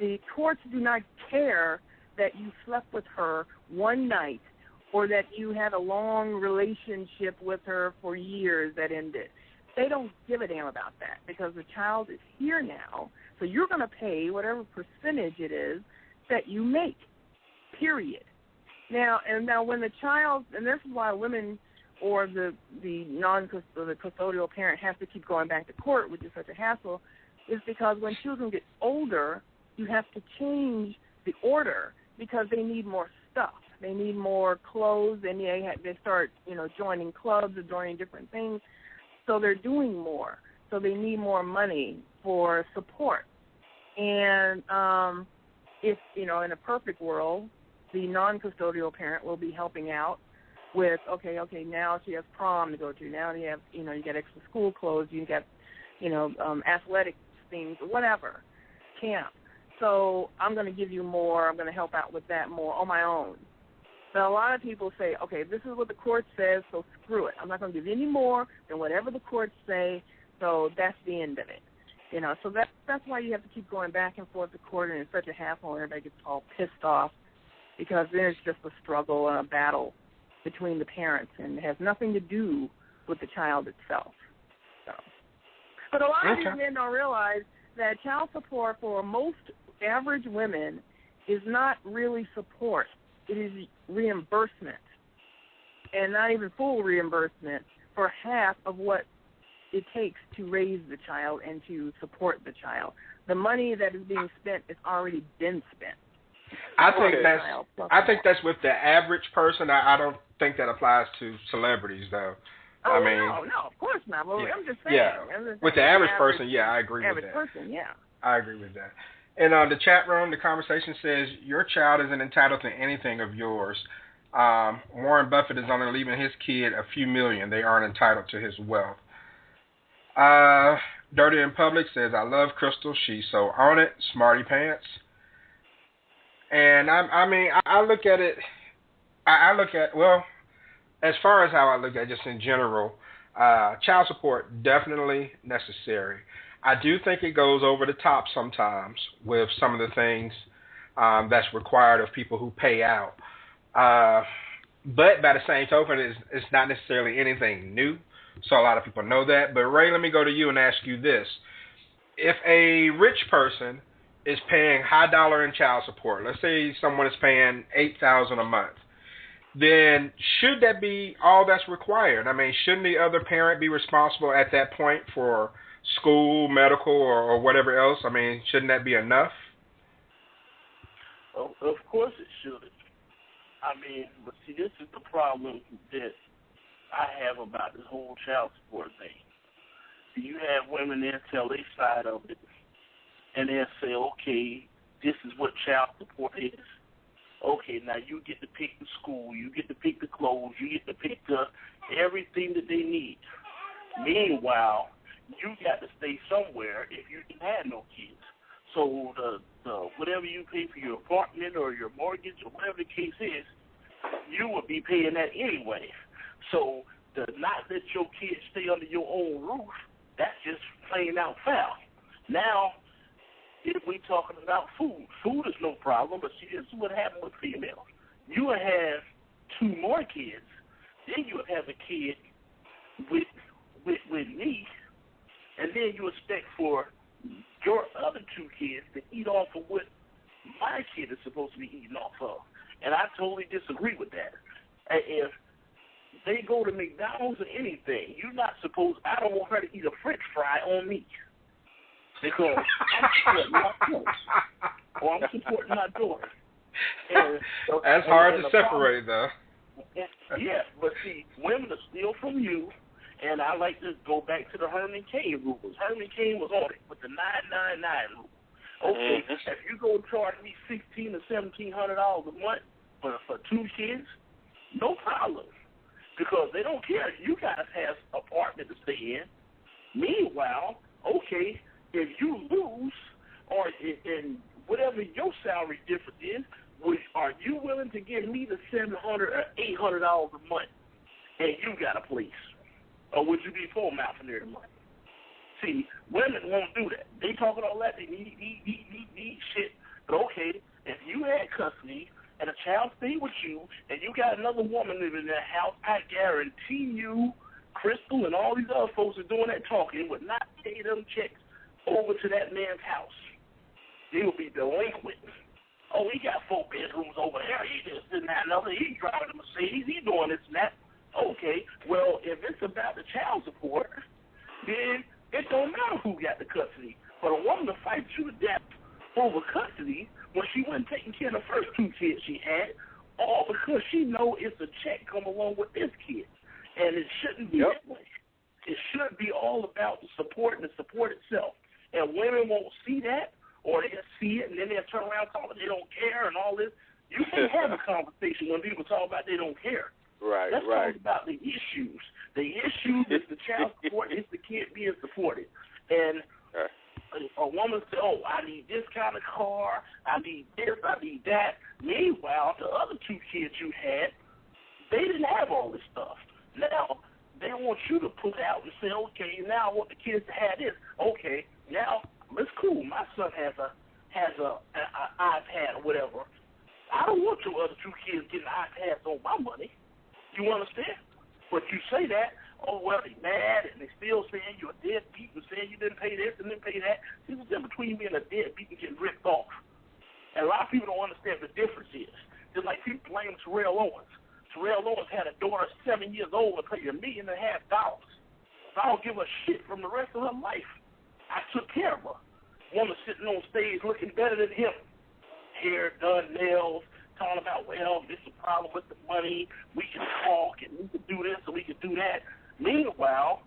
The courts do not care that you slept with her one night or that you had a long relationship with her for years that ended. They don't give a damn about that because the child is here now, so you're going to pay whatever percentage it is that you make, period. Now when the child, and this is why women or the custodial parent has to keep going back to court, which is such a hassle, is because when children get older, you have to change the order because they need more stuff. They need more clothes, and they start, joining clubs or joining different things. So they're doing more. So they need more money for support. And if, in a perfect world, the non-custodial parent will be helping out with, okay, now she has prom to go to. Now you have, you got extra school clothes. You got, athletic things, whatever, camp. So I'm going to give you more. I'm going to help out with that more on my own. But a lot of people say, okay, this is what the court says, so screw it. I'm not going to give you any more than whatever the courts say, so that's the end of it. So that's why you have to keep going back and forth to court, and it's such a hassle, and everybody gets all pissed off because then it's just a struggle and a battle between the parents, and it has nothing to do with the child itself. So. But a lot of these men don't realize that child support for most average women is not really support. It is reimbursement, and not even full reimbursement for half of what it takes to raise the child and to support the child. The money that is being spent has already been spent. I think that's with the average person. I don't think that applies to celebrities, though. Oh, no, of course not. Well, I'm just saying. Yeah, with the average person, I agree with that. Average person, yeah. I agree with that. In the chat room, the conversation says, your child isn't entitled to anything of yours. Warren Buffett is only leaving his kid a few million. They aren't entitled to his wealth. Dirty in Public says, I love Crystal. She's so on it. Smarty pants. And I look at it, as far as how I look at it, just in general, child support, definitely necessary. I do think it goes over the top sometimes with some of the things that's required of people who pay out. But by the same token, it's not necessarily anything new, so a lot of people know that. But Ray, let me go to you and ask you this. If a rich person is paying high dollar in child support, let's say someone is paying $8,000 a month, then should that be all that's required? I mean, shouldn't the other parent be responsible at that point for school, medical, or whatever else? I mean, shouldn't that be enough? Well, of course it should. I mean, but see, this is the problem that I have about this whole child support thing. See, you have women there tell their side of it, and they'll say, okay, this is what child support is. Okay, now you get to pick the school, you get to pick the clothes, you get to pick everything that they need. Meanwhile, you got to stay somewhere if you didn't have no kids. So the whatever you pay for your apartment or your mortgage or whatever the case is, you would be paying that anyway. So to not let your kids stay under your own roof, that's just plain out foul. Now, if we're talking about food is no problem, but see, this is what happened with females. You would have 2 more kids, then you would have a kid with me, and then you expect for your other 2 kids to eat off of what my kid is supposed to be eating off of. And I totally disagree with that. If they go to McDonald's or anything, you're not supposed, I don't want her to eat a French fry on me. Because I'm supporting my daughter. Or I'm supporting my daughter. That's hard to separate, though. Yeah, but see, women are still from you, and I like to go back to the Herman Cain rules. Herman Cain was on it with the 999 rule. Okay, if you go charge me $1,600 or $1,700 a month for 2 kids, no problem, because they don't care. You guys have an apartment to stay in. Meanwhile, okay, if you lose, or in whatever your salary difference is, are you willing to give me the $700 or $800 a month, and you got a place, or would you be full mouthing every month? See, women won't do that. They talking all that. They need shit. But okay, if you had custody and a child stayed with you, and you got another woman living in that house, I guarantee you, Crystal and all these other folks are doing that talking would not pay them checks over to that man's house. They will be delinquent. Oh, he got 4 bedrooms over there. He this and that, another. He's driving a Mercedes. He's doing this and that. Okay, well, if it's about the child support, then it don't matter who got the custody. But a woman to fight you to death over custody when she wasn't taking care of the first 2 kids she had, all because she know it's a check come along with this kid. And it shouldn't be that way. It should be all about the support and the support itself. And women won't see that, or they'll see it, and then they'll turn around and talk about they don't care and all this. You can't have a conversation when people talk about they don't care. Let's talk about the issues. The issue is the child support, is the kid being supported. And a woman said, oh, I need this kind of car, I need this, I need that. Meanwhile, the other two kids you had, they didn't have all this stuff. Now, they want you to put out and say, okay, now I want the kids to have this. Okay, now, it's cool. My son has a iPad or whatever. I don't want your other two kids getting iPads on my money. You understand? But you say that, oh, well, they mad, and they still saying you're a deadbeat and saying you didn't pay this and didn't pay that. There's a difference between being a deadbeat and getting ripped off. And a lot of people don't understand what the difference is. Just like people blame Terrell Owens. Terrell Owens had a daughter 7 years old and paid $1.5 million. So I don't give a shit from the rest of her life. I took care of her. Woman sitting on stage looking better than him. Hair done, nails, talking about, well, this is a problem with the money. We can talk and we can do this and we can do that. Meanwhile,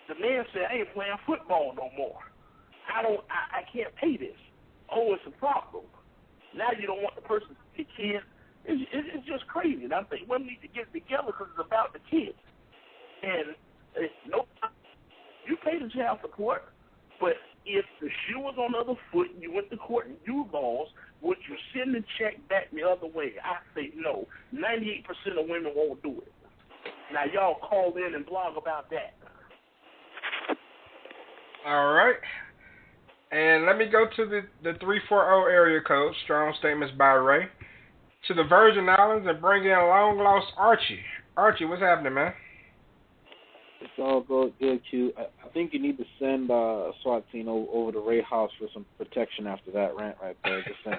the man said, I ain't playing football no more. I can't pay this. Oh, it's a problem. Now you don't want the person to see kids. It's just crazy. And I think women need to get together because it's about the kids. And you pay the child support, but if the shoe was on the other foot and you went to court and you lost, would you send the check back the other way? I say no. 98% of women won't do it. Now, y'all call in and blog about that. All right. And let me go to the 340 area code, strong statements by Ray, to the Virgin Islands and bring in long-lost Archie. Archie, what's happening, man? It's all good, Q. I think you need to send a SWAT team over to Ray House for some protection after that rant right there. Just saying.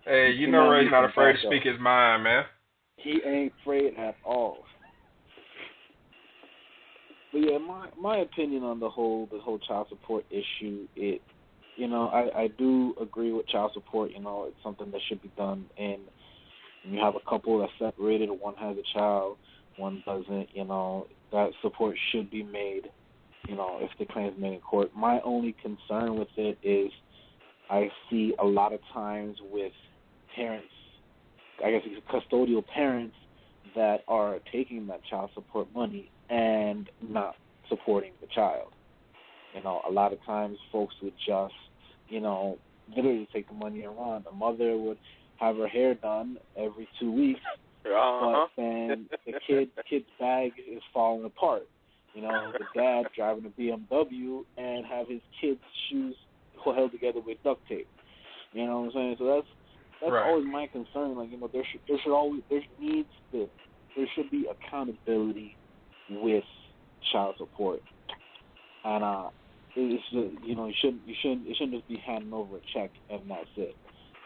Hey, you know Ray's not afraid to speak his mind, man. He ain't afraid at all. But yeah, my opinion on the whole child support issue, I do agree with child support. It's something that should be done. And when you have a couple that's separated, one has a child, one doesn't, that support should be made, if the claim is made in court. My only concern with it is I see a lot of times with parents, I guess it's custodial parents that are taking that child support money and not supporting the child. A lot of times folks would just, literally take the money and run. The mother would have her hair done every 2 weeks, but then the kid's bag is falling apart. The dad driving a BMW and have his kid's shoes held together with duct tape. You know what I'm saying? So that's right. Always my concern. Like, there should be accountability with child support, and it's you shouldn't just be handing over a check and that's it.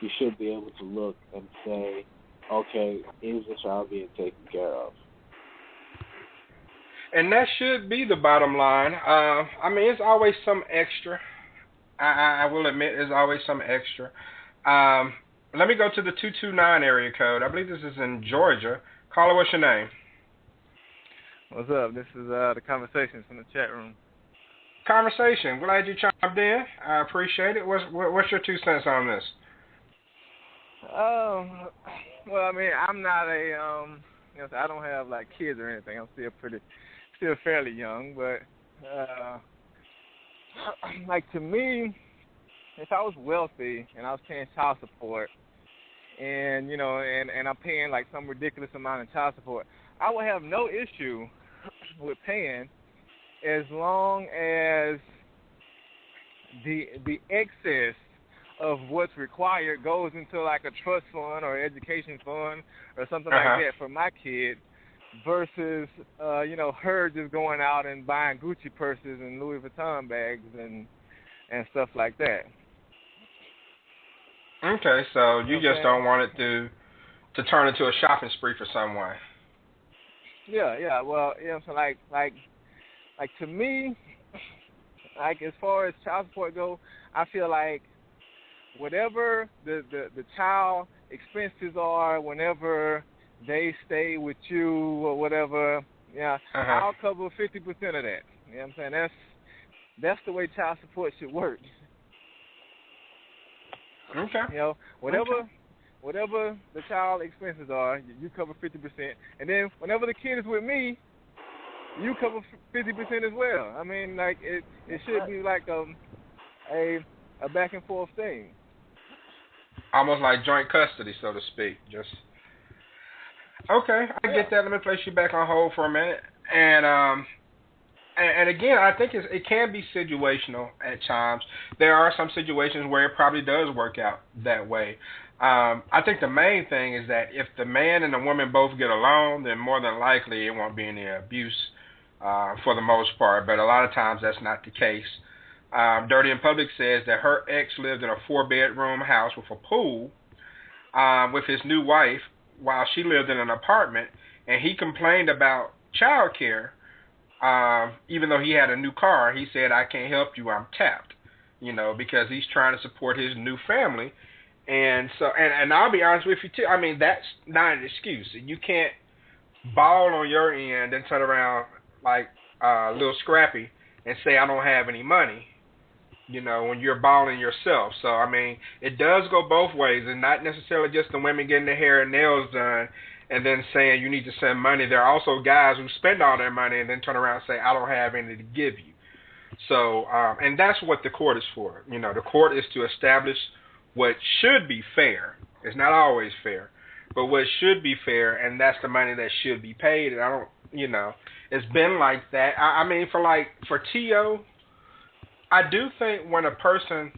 You should be able to look and say, okay, is the child being taken care of? And that should be the bottom line. It's always some extra. I will admit there's always some extra. Let me go to the 229 area code. I believe this is in Georgia. Caller, what's your name? What's up? This is the Conversations from the chat room. Conversation. Glad you chimed in. I appreciate it. What's your 2 cents on this? Well, I'm not I don't have like kids or anything. I'm still fairly young, but like to me, if I was wealthy and I was paying child support, and and I'm paying like some ridiculous amount of child support, I would have no issue with paying as long as the excess of what's required goes into like a trust fund or education fund or something like that for my kid, versus her just going out and buying Gucci purses and Louis Vuitton bags and stuff like that. Okay, so you just don't want it to turn into a shopping spree for someone. Yeah. Well, so like to me, like as far as child support go, I feel like whatever the child expenses are whenever they stay with you or whatever, I'll cover 50% of that. You know what I'm saying? That's the way child support should work. Okay. Whatever whatever the child expenses are, you cover 50%, and then whenever the kid is with me, you cover 50% as well. I mean, like it should be like a back and forth thing. Almost like joint custody, so to speak. Just okay, I get that. Let me place you back on hold for a minute. And again, I think it can be situational at times. There are some situations where it probably does work out that way. I think the main thing is that if the man and the woman both get along, then more than likely it won't be any abuse for the most part. But a lot of times that's not the case. Dirty in Public says that her ex lived in a 4-bedroom house with a pool with his new wife while she lived in an apartment, and he complained about child care. Even though he had a new car, he said, "I can't help you, I'm tapped," because he's trying to support his new family. And so, and I'll be honest with you too, I mean, that's not an excuse. You can't ball on your end and turn around like a little scrappy and say, "I don't have any money," when you're balling yourself. So, I mean, it does go both ways, and not necessarily just the women getting their hair and nails done and then saying you need to send money. There are also guys who spend all their money and then turn around and say, "I don't have any to give you." So, and that's what the court is for. The court is to establish what should be fair. It's not always fair, but what should be fair, and that's the money that should be paid. And I don't, it's been like that. I mean, for T.O., I do think when a person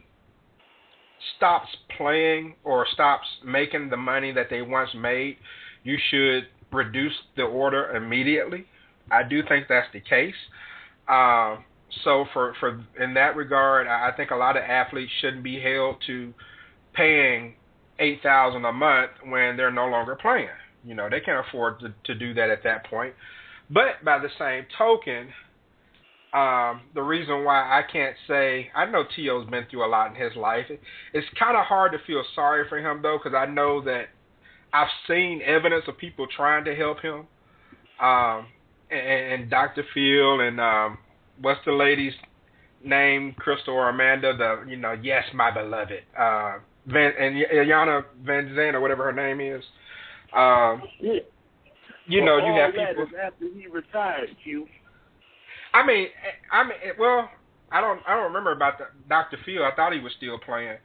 stops playing or stops making the money that they once made, you should reduce the order immediately. I do think that's the case. So for in that regard, I think a lot of athletes shouldn't be held to paying $8,000 a month when they're no longer playing. They can't afford to do that at that point. But by the same token, the reason why I can't say, I know T.O.'s been through a lot in his life. It's kind of hard to feel sorry for him, though, because I know that I've seen evidence of people trying to help him. And Dr. Phil and what's the lady's name, Crystal or Amanda, yes, my beloved. And Yana Van Zandt, or whatever her name is. You have people. After he retired, Q. I mean, well, I don't remember about Dr. Phil. I thought he was still playing,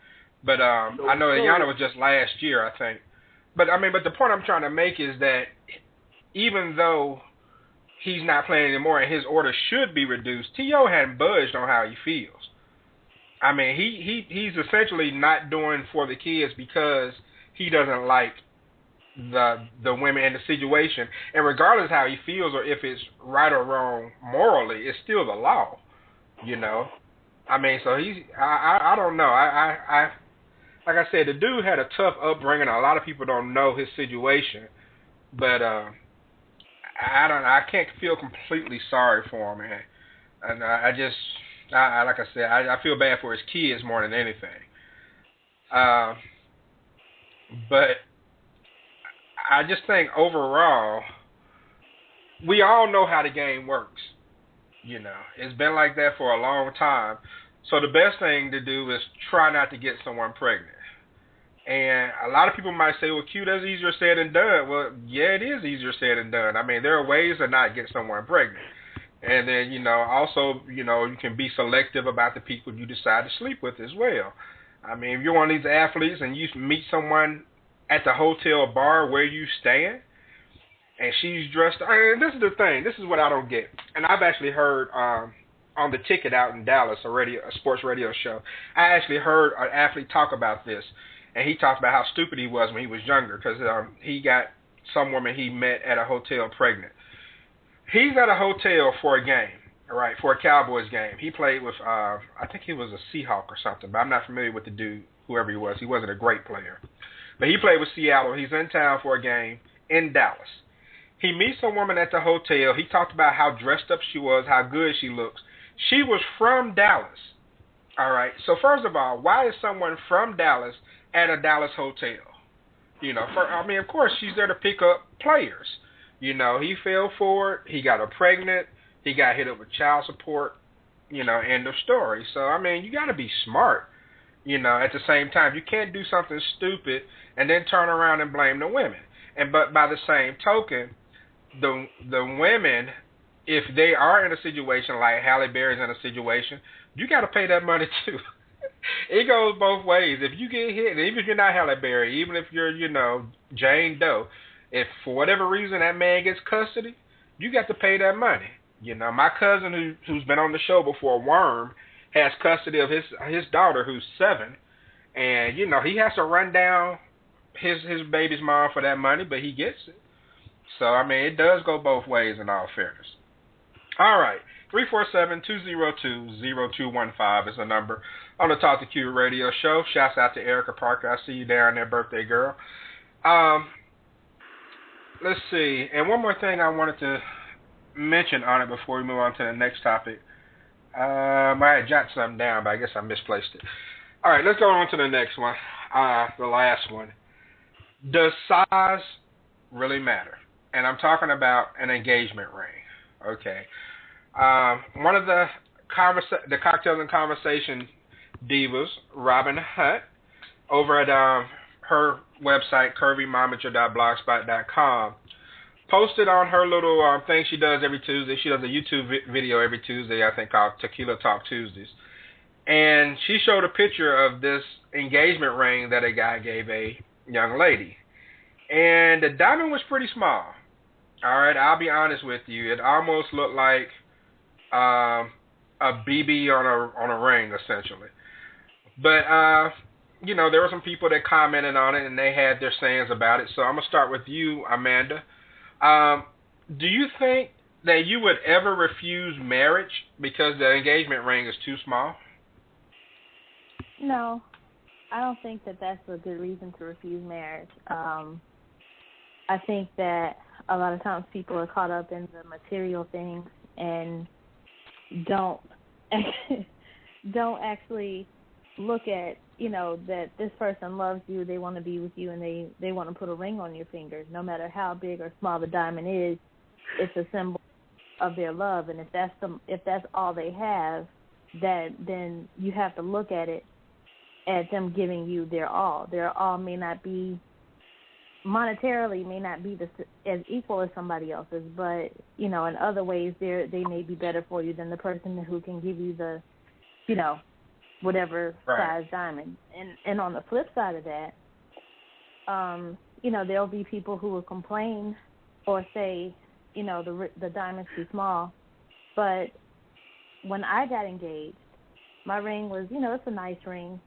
but I know Yana was just last year, I think. But the point I'm trying to make is that even though he's not playing anymore and his order should be reduced, T.O. hadn't budged on how he feels. I mean, he's essentially not doing for the kids because he doesn't like the women in the situation. And regardless how he feels or if it's right or wrong morally, it's still the law, I mean, so I don't know. I like I said, the dude had a tough upbringing. A lot of people don't know his situation, but I can't feel completely sorry for him, man. And I like I said, I feel bad for his kids more than anything. But I just think overall, we all know how the game works. It's been like that for a long time. So the best thing to do is try not to get someone pregnant. And a lot of people might say, well, Q, that's easier said than done. Well, yeah, it is easier said than done. I mean, there are ways to not get someone pregnant. And then, also, you can be selective about the people you decide to sleep with as well. I mean, if you're one of these athletes and you meet someone at the hotel bar where you stand, and she's dressed, and this is the thing, this is what I don't get. And I've actually heard on the Ticket out in Dallas, a sports radio show, I actually heard an athlete talk about this. And he talked about how stupid he was when he was younger because he got some woman he met at a hotel pregnant. He's at a hotel for a game, right, for a Cowboys game. He played with, I think he was a Seahawk or something, but I'm not familiar with the dude, whoever he was. He wasn't a great player. But he played with Seattle. He's in town for a game in Dallas. He meets a woman at the hotel. He talked about how dressed up she was, how good she looks. She was from Dallas. All right. So first of all, why is someone from Dallas at a Dallas hotel? Of course, she's there to pick up players. He fell for it. He got her pregnant. He got hit up with child support. End of story. So, I mean, you got to be smart. at the same time, you can't do something stupid and then turn around and blame the women. But by the same token, the women, if they are in a situation like Halle Berry's in a situation, you got to pay that money too. It goes both ways. If you get hit, and even if you're not Halle Berry, even if you're, Jane Doe, if for whatever reason that man gets custody, you got to pay that money. My cousin who's been on the show before, Worm, has custody of his daughter who's 7, and he has to run down his baby's mom for that money, but he gets it. So it does go both ways in all fairness. All right, 347-202-0215 is the number on the Talk to Q radio show. Shouts out to Erica Parker. I see you down there, birthday girl. Let's see, and one more thing I wanted to mention on it before we move on to the next topic. I had jotted something down, but I guess I misplaced it. All right, let's go on to the next one, the last one. Does size really matter? And I'm talking about an engagement ring. Okay. One of the Cocktails and Conversation divas, Robin Hunt, over at her website, curvymomager.blogspot.com, posted on her little thing she does every Tuesday. She does a YouTube video every Tuesday, I think, called Tequila Talk Tuesdays. And she showed a picture of this engagement ring that a guy gave a young lady. And the diamond was pretty small. All right, I'll be honest with you. It almost looked like a BB on a ring, essentially. But, there were some people that commented on it, and they had their sayings about it. So I'm going to start with you, Amanda. Do you think that you would ever refuse marriage because the engagement ring is too small? No, I don't think that that's a good reason to refuse marriage. I think that a lot of times people are caught up in the material things and don't actually look at, that this person loves you, they want to be with you, and they want to put a ring on your finger. No matter how big or small the diamond is, it's a symbol of their love. And if that's all they have, then you have to look at it as them giving you their all. Their all may not be monetarily as equal as somebody else's, but in other ways they may be better for you than the person who can give you the whatever size diamond. And on the flip side of that, there'll be people who will complain or say the diamond's too small. But when I got engaged, my ring was it's a nice ring.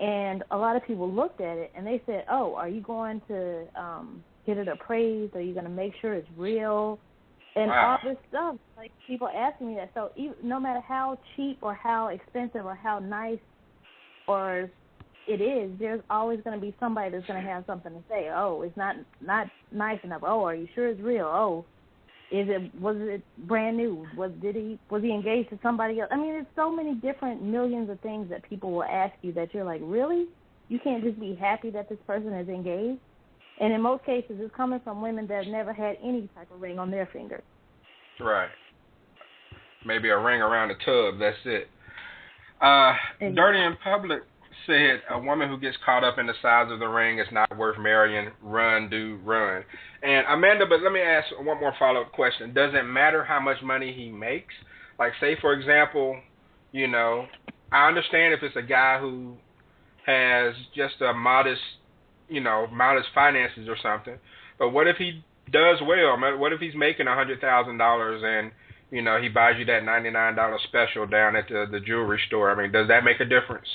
And a lot of people looked at it and they said, "Oh, are you going to get it appraised? Are you going to make sure it's real?" And all this stuff. Like, people asking me that. So no matter how cheap or how expensive or how nice or it is, there's always going to be somebody that's going to have something to say. Oh, it's not nice enough. Oh, are you sure it's real? Oh, was it brand new? Was he engaged to somebody else? It's so many different millions of things that people will ask you that you're like, really? You can't just be happy that this person is engaged? And in most cases, it's coming from women that have never had any type of ring on their finger. Right. Maybe a ring around the tub, that's it. Dirty in Public said, a woman who gets caught up in the size of the ring is not worth marrying. Run, dude, run. And Amanda, but let me ask one more follow-up question. Does it matter how much money he makes? Like, say, for example, I understand if it's a guy who has just a modest finances or something. But what if he does well? What if he's making $100,000 and, he buys you that $99 special down at the jewelry store? Does that make a difference?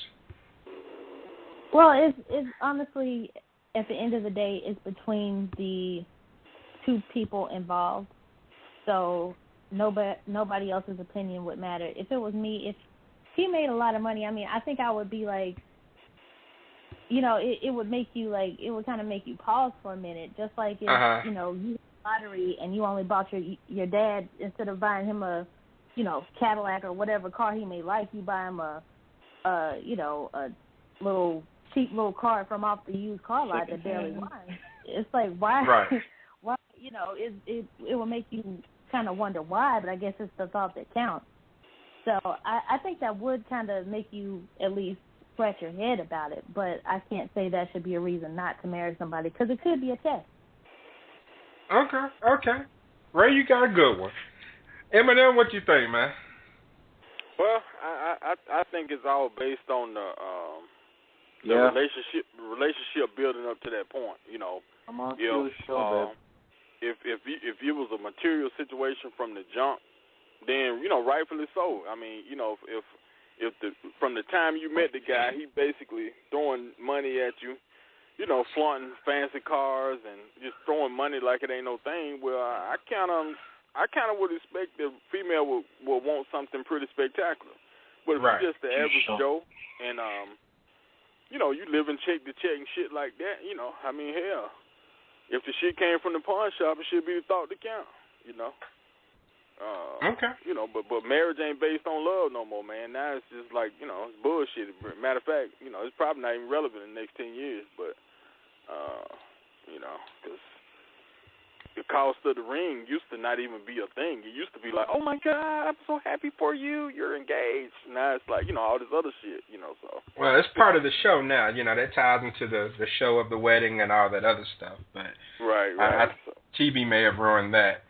Well, it's honestly, at the end of the day, it's between the two people involved. So nobody else's opinion would matter. If it was me, if he made a lot of money, I think I would be like, it would make you it would kind of make you pause for a minute. Just like if, you win lottery and you only bought your dad, instead of buying him a, Cadillac or whatever car he may like, you buy him a little cheap little car from off the used car lot that barely won. It's like, why? Right. Why? It will make you kind of wonder why, but I guess it's the thought that counts. So I think that would kind of make you at least scratch your head about it, but I can't say that should be a reason not to marry somebody because it could be a test. Okay. Ray, you got a good one. Eminem, what you think, man? Well, I think it's all based on the relationship building up to that point. You know, I'm on to the show, if it was a material situation from the jump, then rightfully so. I mean, if from the time you met the guy, he basically throwing money at you, flaunting fancy cars and just throwing money like it ain't no thing. Well, I kind of would expect the female will want something pretty spectacular. But if it's just the average Joe and you live in check to check and shit like that, I mean, hell, if the shit came from the pawn shop, it should be the thought to count, Okay. But marriage ain't based on love no more, man. Now it's just like, it's bullshit. Matter of fact, it's probably not even relevant in the next 10 years, but, because the cost of the ring used to not even be a thing. It used to be like, oh, my God, I'm so happy for you. You're engaged. Now it's like, all this other shit, so. Well, it's part of the show now. That ties into the show of the wedding and all that other stuff. But right. TV may have ruined that.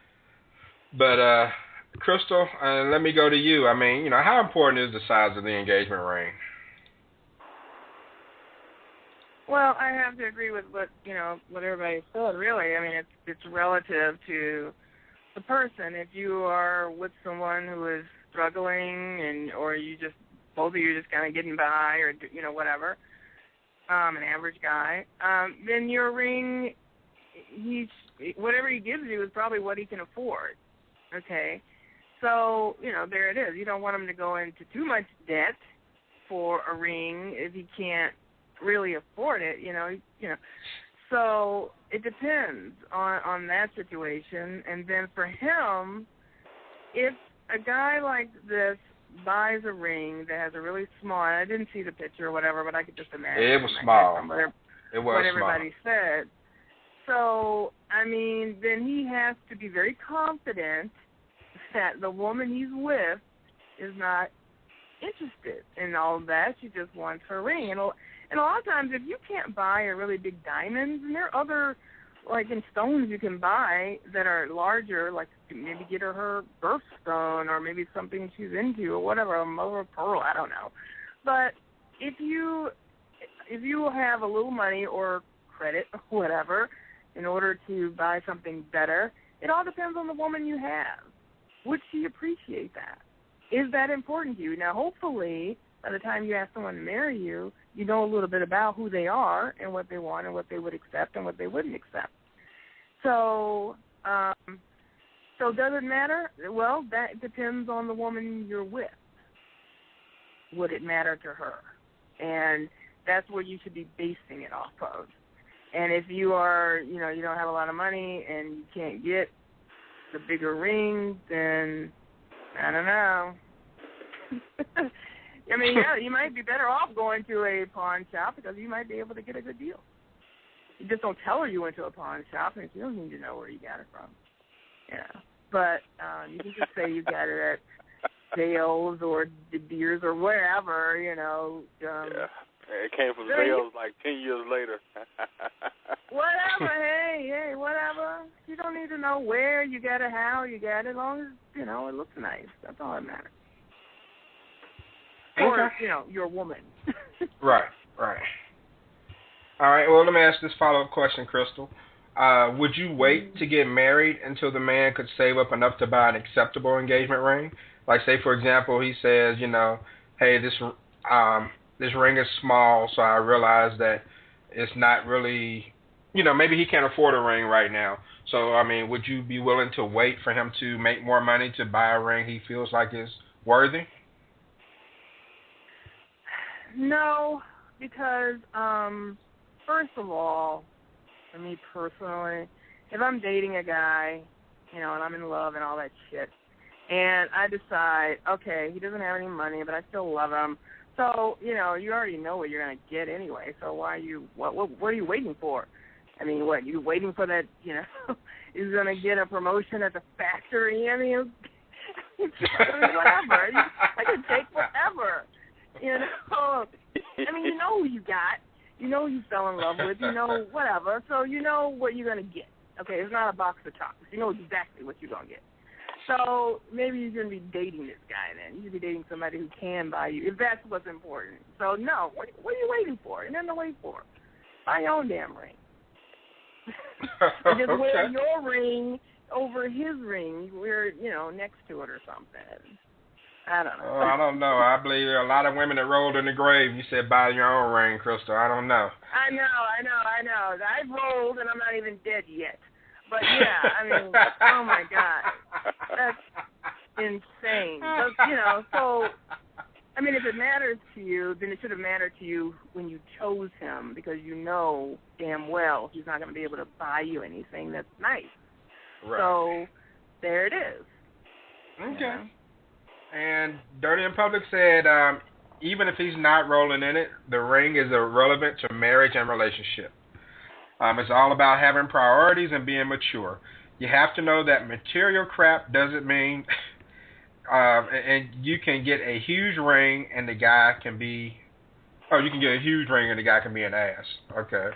But, Crystal, let me go to you. I mean, how important is the size of the engagement ring? Well, I have to agree with what everybody said, really. I mean, it's relative to the person. If you are with someone who is struggling or both of you just kind of getting by or, whatever, an average guy, then your ring, whatever he gives you is probably what he can afford, okay? So, there it is. You don't want him to go into too much debt for a ring if he can't really afford it, So it depends on that situation. And then for him, if a guy like this buys a ring that has a really small, and I didn't see the picture or whatever, but I could just imagine. It was small. What everybody said. So, I mean, then he has to be very confident that the woman he's with is not interested in all of that. She just wants her ring. And a lot of times, if you can't buy a really big diamond, and there are other, like in stones you can buy that are larger, like maybe get her birthstone or maybe something she's into or whatever, a mother of pearl, I don't know. But if you have a little money or credit or whatever in order to buy something better, it all depends on the woman you have. Would she appreciate that? Is that important to you? Now, hopefully, by the time you ask someone to marry you, you know a little bit about who they are and what they want and what they would accept and what they wouldn't accept. So does it matter? Well, that depends on the woman you're with. Would it matter to her? And that's what you should be basing it off of. And if you are, you don't have a lot of money and you can't get the bigger ring, then I don't know. I mean, yeah, you might be better off going to a pawn shop because you might be able to get a good deal. You just don't tell her you went to a pawn shop, and she don't need to know where you got it from. Yeah, but you can just say you got it at Zales or De Beers or wherever, yeah. It came from Zales like 10 years later. Whatever, hey, whatever. You don't need to know where you got it, how you got it, as long as, it looks nice. That's all that matters. Okay. Or, your woman. Right. All right, well, let me ask this follow-up question, Crystal. Would you wait to get married until the man could save up enough to buy an acceptable engagement ring? Like, say, for example, he says, hey, this ring is small, so I realize that it's not really, maybe he can't afford a ring right now. So, I mean, would you be willing to wait for him to make more money to buy a ring he feels like is worthy? No, because, first of all, for me personally, if I'm dating a guy, and I'm in love and all that shit, and I decide, okay, he doesn't have any money, but I still love him, so, you already know what you're going to get anyway, so what are you waiting for? I mean, what, you waiting for that, he's going to get a promotion at the factory? I mean, whatever. I could take forever. I mean, you know who you got. You know who you fell in love with. You know whatever. So you know what you're going to get. Okay, it's not a box of chocolates. You know exactly what you're going to get. So maybe you're going to be dating this guy then. You should be dating somebody who can buy you, if that's what's important. So, no, what are you waiting for? There's nothing to wait for. Buy your own damn ring. And just wear your ring over his ring. Wear, next to it or something. I don't know. Oh, I don't know. I believe there are a lot of women that rolled in the grave. You said buy your own ring, Crystal. I don't know. I know. I've rolled and I'm not even dead yet. But yeah, I mean, oh my God, that's insane. But, so, I mean, if it matters to you, then it should have mattered to you when you chose him, because you know damn well he's not going to be able to buy you anything that's nice. Right. So, there it is. Okay. And Dirty in Public said, even if he's not rolling in it, the ring is irrelevant to marriage and relationship. It's all about having priorities and being mature. You have to know that material crap doesn't mean, and you can get a huge ring and the guy can be, you can get a huge ring and the guy can be an ass. Okay.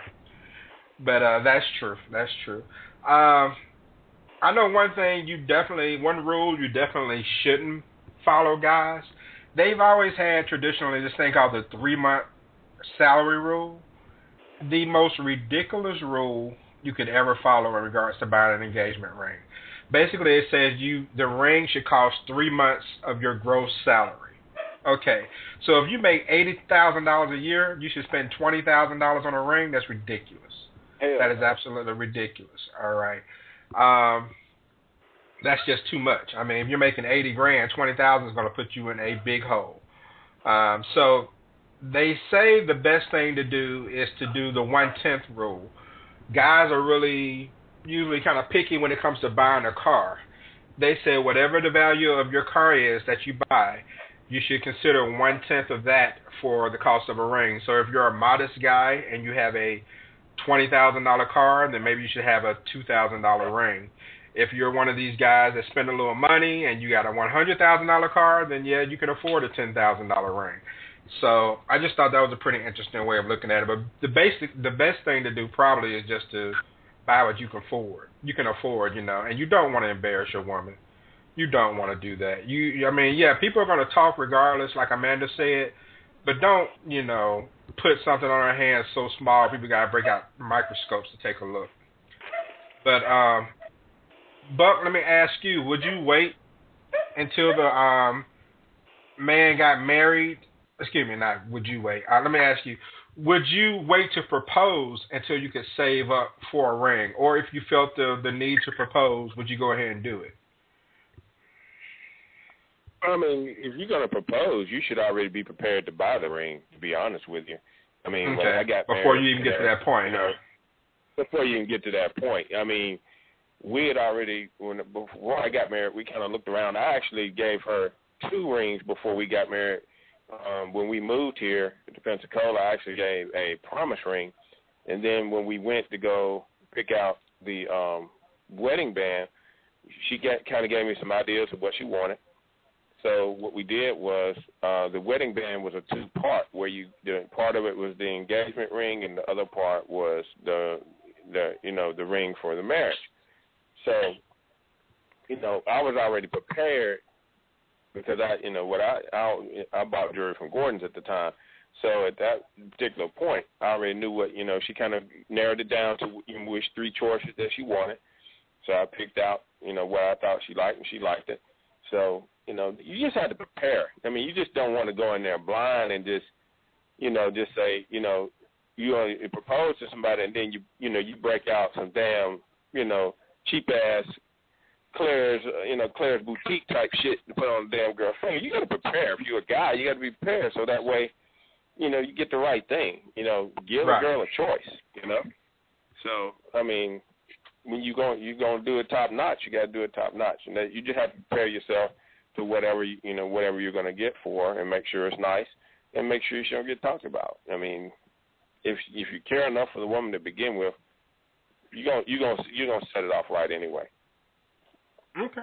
But that's true. That's true. I know one rule you definitely shouldn't follow, guys. They've always had traditionally this thing called the 3-month salary rule. The most ridiculous rule you could ever follow in regards to buying an engagement ring. Basically, it says the ring should cost 3 months of your gross salary. Okay, so if you make $80,000 a year, you should spend $20,000 on a ring. That's ridiculous. Hell. That is absolutely ridiculous. All right, that's just too much. I mean, if you're making $80,000, $20,000 is going to put you in a big hole. So they say the best thing to do is to do the 1/10 rule. Guys are really usually kind of picky when it comes to buying a car. They say whatever the value of your car is that you buy, you should consider 1/10 of that for the cost of a ring. So if you're a modest guy and you have a $20,000 car, then maybe you should have a $2,000 ring. If you're one of these guys that spend a little money and you got a $100,000 car, then yeah, you can afford a $10,000 ring. So I just thought that was a pretty interesting way of looking at it. But the best thing to do probably is just to buy what you can afford. You can afford, and you don't want to embarrass your woman. You don't want to do that. People are going to talk regardless, like Amanda said, but don't, put something on her hand so small people got to break out microscopes to take a look. But Buck, let me ask you: would you wait until the man got married? Excuse me, not would you wait? Let me ask you: would you wait to propose until you could save up for a ring, or if you felt the need to propose, would you go ahead and do it? I mean, if you're going to propose, you should already be prepared to buy the ring, to be honest with you. I mean, okay. When I got married, before you even get to that point, before you even get to that point, I mean, we had already, before I got married, we kind of looked around. I actually gave her 2 rings before we got married. When we moved here to Pensacola, I actually gave a promise ring. And then when we went to go pick out the wedding band, she kind of gave me some ideas of what she wanted. So what we did was the wedding band was a 2-part, where part of it was the engagement ring and the other part was the ring for the marriage. So, I was already prepared because I bought jewelry from Gordon's at the time. So at that particular point, I already knew what, she kind of narrowed it down to which 3 choices that she wanted. So I picked out, what I thought she liked, and she liked it. So, you just have to prepare. I mean, you just don't want to go in there blind and just say, you propose to somebody and then you break out some damn, cheap ass Claire's boutique type shit to put on a damn girl's finger. You got to prepare. If you're a guy, you got to be prepared so that way, you get the right thing. Give a girl a choice. So I mean, when you're going to do it top notch, you got to do it top notch, and you just have to prepare yourself to whatever whatever you're going to get for her, and make sure it's nice, and make sure she don't get talked about. I mean, if you care enough for the woman to begin with, you're gonna set it off right anyway. Okay.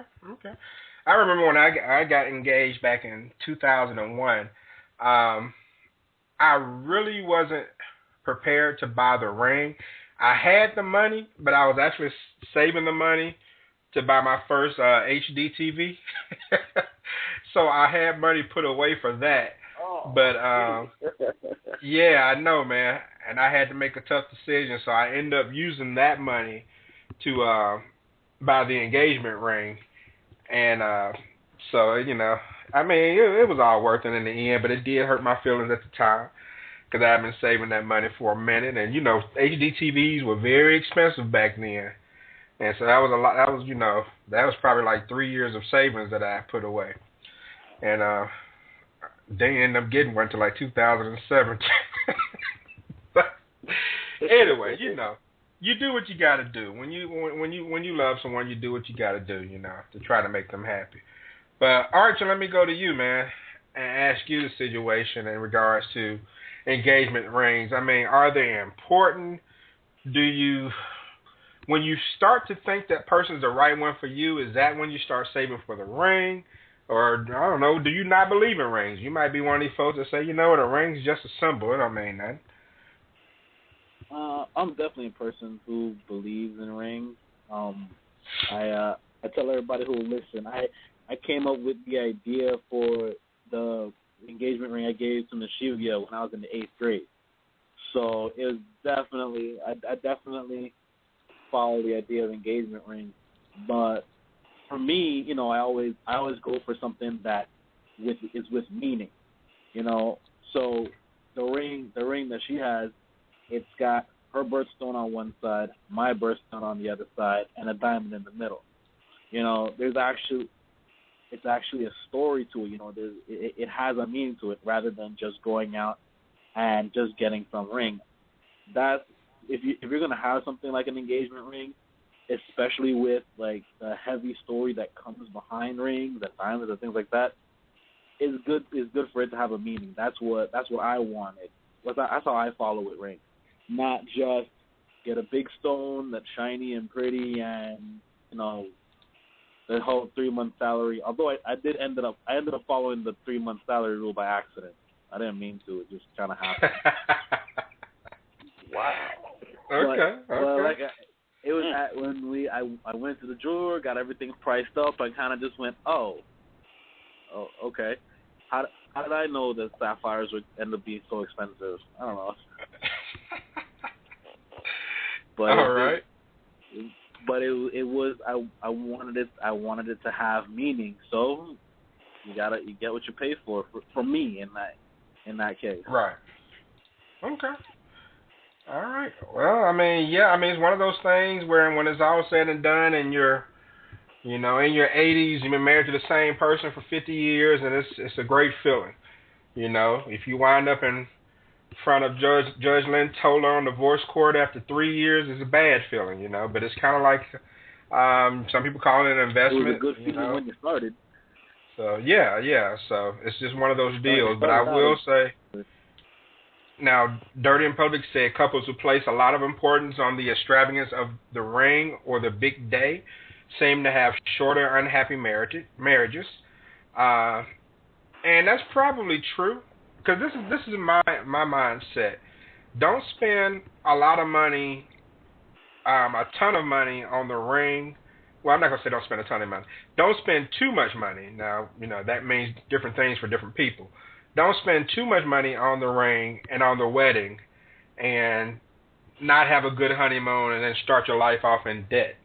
I remember when I got engaged back in 2001. I really wasn't prepared to buy the ring. I had the money, but I was actually saving the money to buy my first HD TV. So I had money put away for that. Oh. But, yeah, I know, man. And I had to make a tough decision, so I ended up using that money to buy the engagement ring. And so, you know, I mean, it was all worth it in the end, but it did hurt my feelings at the time because I had been saving that money for a minute. And, you know, HD TVs were very expensive back then. And so that was a lot. That was, you know, that was probably like 3 years of savings that I put away. And they ended up getting one to like 2007. But anyway, you know, you do what you got to do. When you love someone, you do what you got to do, you know, to try to make them happy. But Archie, let me go to you, man, and ask you the situation in regards to engagement rings. I mean, are they important? When you start to think that person's the right one for you, is that when you start saving for the ring? Or, I don't know, do you not believe in rings? You might be one of these folks that say, you know what, a ring's just a symbol. It don't mean nothing. I'm definitely a person who believes in rings. I tell everybody who will listen, I came up with the idea for the engagement ring I gave to Nashivia when I was in the 8th grade. So it was definitely, I definitely follow the idea of engagement rings. But for me, you know, I always go for something that is with meaning, you know. So the ring that she has, it's got her birthstone on one side, my birthstone on the other side, and a diamond in the middle. You know, it's actually a story to it. You know, it has a meaning to it rather than just going out and just getting some ring. That's if you're gonna have something like an engagement ring, especially with like the heavy story that comes behind rings and diamonds and things like that, it's good for it to have a meaning. That's what I wanted. That's how I follow with rings. Not just get a big stone that's shiny and pretty and, you know, the whole 3-month salary. Although I ended up following the 3-month salary rule by accident. I didn't mean to. It just kind of happened. Wow. Okay. But like it was when I went to the jeweler, got everything priced up. I kind of just went, oh, okay. How did I know that sapphires would end up being so expensive? I don't know. But all right. But it was I wanted it to have meaning. So you get what you pay for me in that case. Right. Okay. All right. Well, I mean, yeah, I mean, it's one of those things where when it's all said and done and you're, you know, in your 80s, you've been married to the same person for 50 years, and it's a great feeling. You know, if you wind up in front of Judge Lynn Toler on divorce court after 3 years, it's a bad feeling, you know, but it's kind of like some people call it an investment. It was a good feeling when you started. So, yeah. So it's just one of those deals. But I will say, now, Dirty in Public said couples who place a lot of importance on the extravagance of the ring or the big day seem to have shorter, unhappy marriages. And that's probably true, because this is my mindset. Don't spend a lot of money, a ton of money on the ring. Well, I'm not going to say don't spend a ton of money. Don't spend too much money. Now, you know, that means different things for different people. Don't spend too much money on the ring and on the wedding and not have a good honeymoon and then start your life off in debt.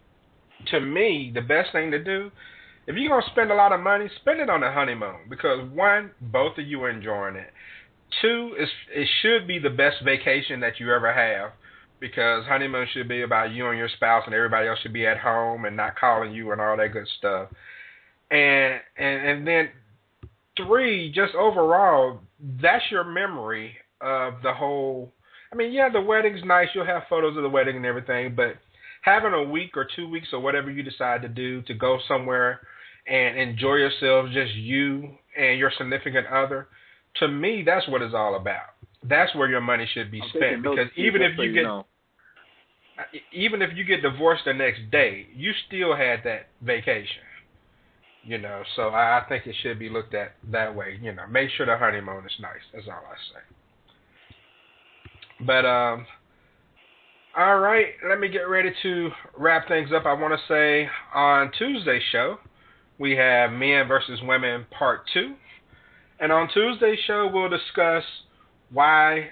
To me, the best thing to do, if you're going to spend a lot of money, spend it on the honeymoon, because one, both of you are enjoying it. Two, it should be the best vacation that you ever have, because honeymoon should be about you and your spouse, and everybody else should be at home and not calling you and all that good stuff. And then three, just overall, that's your memory of the whole. I mean, yeah, the wedding's nice. You'll have photos of the wedding and everything, but having a week or 2 weeks or whatever you decide to do to go somewhere and enjoy yourself, just you and your significant other, to me, that's what it's all about. That's where your money should be spent, because even if you get divorced the next day, you still had that vacation. You know, so I think it should be looked at that way. You know, make sure the honeymoon is nice. That's all I say. But all right, let me get ready to wrap things up. I want to say on Tuesday's show we have Men versus Women Part 2. And on Tuesday's show we'll discuss why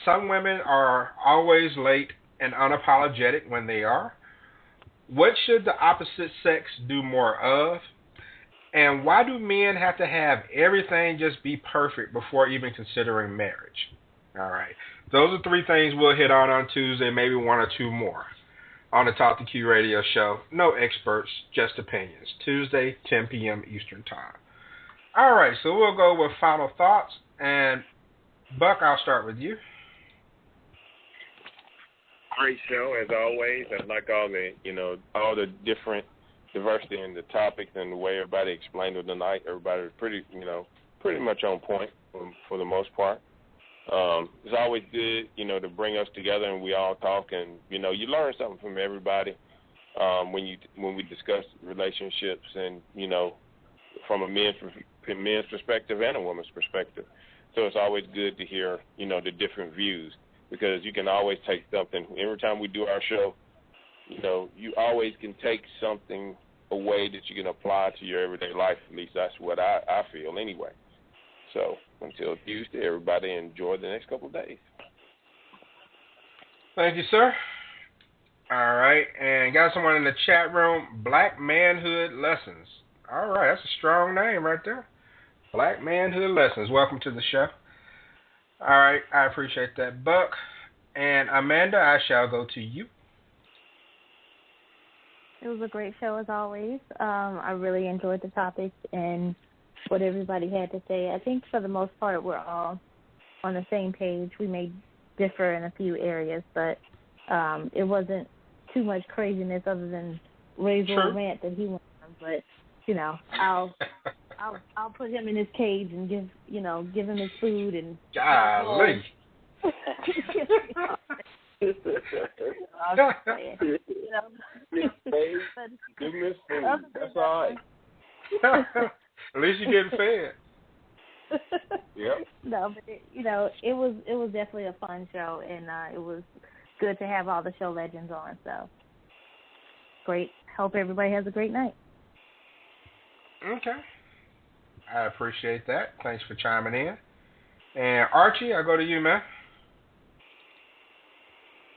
some women are always late and unapologetic when they are. What should the opposite sex do more of? And why do men have to have everything just be perfect before even considering marriage? All right. Those are 3 things we'll hit on Tuesday, maybe 1 or 2 more on the Talk to Q radio show. No experts, just opinions. Tuesday, 10 p.m. Eastern Time. All right, so we'll go with final thoughts. And, Buck, I'll start with you. Great show, as always. I like all the different diversity in the topics and the way everybody explained it tonight. Everybody was pretty much on point for the most part. It's always good, to bring us together and we all talk, and you learn something from everybody when we discuss relationships, and from a men's perspective and a woman's perspective. So it's always good to hear the different views, because you can always take something. Every time we do our show, you always can take something away that you can apply to your everyday life. At least that's what I feel anyway. So until Tuesday, everybody enjoy the next couple of days. Thank you, sir. All right, and got someone in the chat room, Black Manhood Lessons. All right, that's a strong name right there. Black Manhood Lessons. Welcome to the show. All right, I appreciate that, Buck. And Amanda, I shall go to you. It was a great show as always. I really enjoyed the topics and what everybody had to say. I think for the most part we're all on the same page. We may differ in a few areas, but it wasn't too much craziness other than Ray's little rant that he went on. But I'll put him in his cage and give him his food and. Golly. Give me his food. That's all right. At least you're getting fed. Yep. No, but it was definitely a fun show, and it was good to have all the show legends on. So great. Hope everybody has a great night. Okay. I appreciate that. Thanks for chiming in. And Archie, I'll go to you, man.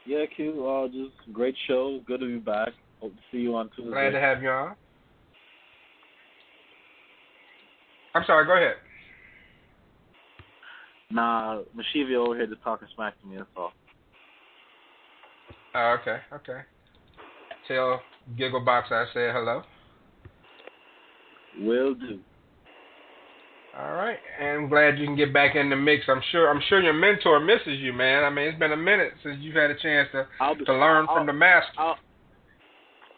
Yeah, Q, just great show. Good to be back. Hope to see you on Tuesday. Glad to have you on. I'm sorry, go ahead. Nah, Mashivia over here just talking smack to me, that's all. Oh, okay. Tell Gigglebox I said hello. Will do. All right, and I'm glad you can get back in the mix. I'm sure your mentor misses you, man. I mean, it's been a minute since you've had a chance to learn from the master.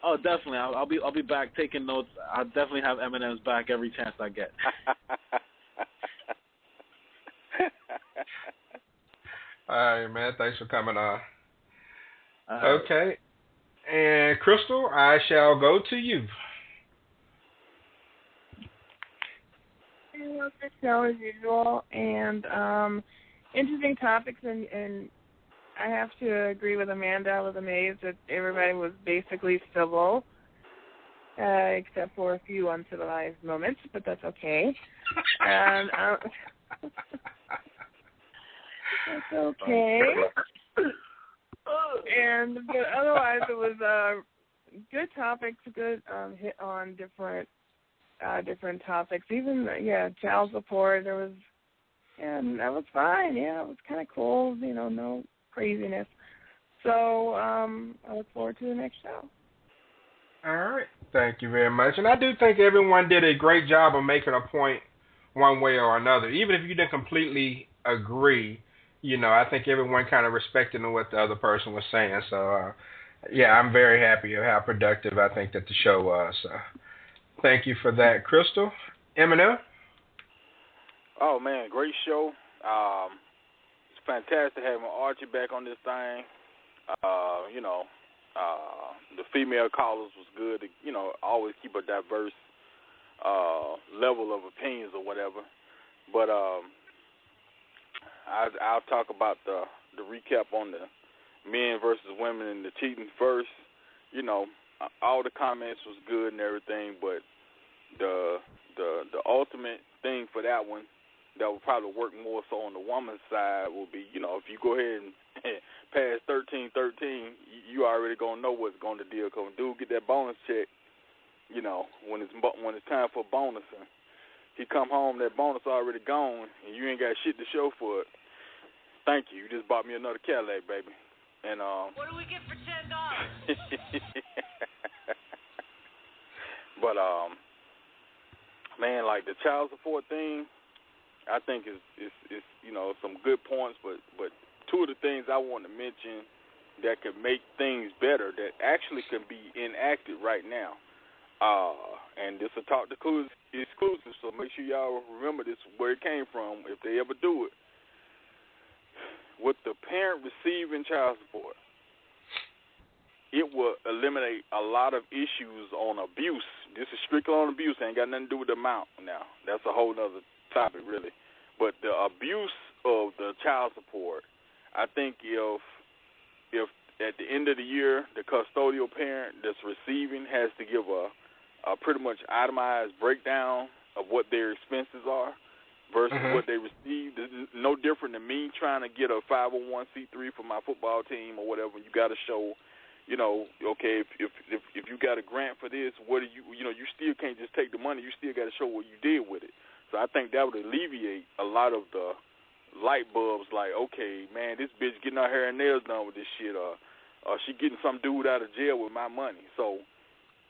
Oh, definitely. I'll be back taking notes. I'll definitely have Eminem's back every chance I get. All right, man. Thanks for coming on. Okay, and Crystal, I shall go to you. I love the show as usual, and interesting topics, and I have to agree with Amanda. I was amazed that everybody was basically civil, except for a few uncivilized moments, but that's okay. And that's okay. But otherwise, it was good topics, good hit on different topics. Even child support. That was fine. Yeah, it was kind of cool. No craziness. So I look forward to the next show. All right. Thank you very much. And I do think everyone did a great job of making a point one way or another. Even if you didn't completely agree, I think everyone kind of respected what the other person was saying. So, I'm very happy of how productive I think that the show was. So, thank you for that, Crystal. Eminem? Oh, man, great show. It's fantastic having Archie back on this thing. The female callers was good to, always keep a diverse level of opinions or whatever. But I'll talk about the the recap on the men versus women and the cheating first, you know, all the comments was good and everything, but the ultimate thing for that one that would probably work more so on the woman's side would be, you know, if you go ahead and pass 13-13, you already gonna know what's going to deal. Cause dude get that bonus check, you know, when it's time for bonus, and he come home, that bonus already gone, and you ain't got shit to show for it. Thank you. You just bought me another Cadillac, baby. And what do we get for $10? But man, like the child support thing, I think is you know, some good points, but two of the things I want to mention that could make things better that actually can be enacted right now. And this will talk to exclusive, so make sure y'all remember this, where it came from, if they ever do it. With the parent receiving child support, it will eliminate a lot of issues on abuse. This is strictly on abuse. It ain't got nothing to do with the amount now. That's a whole other topic, really. But the abuse of the child support, I think if at the end of the year the custodial parent that's receiving has to give a pretty much itemized breakdown of what their expenses are versus what they received. This is no different than me trying to get a 501c3 for my football team or whatever. You got to show, you know, okay, if you got a grant for this, what do you know, you still can't just take the money. You still got to show what you did with it. So I think that would alleviate a lot of the light bulbs, like, okay, man, this bitch getting her hair and nails done with this shit, or she getting some dude out of jail with my money. So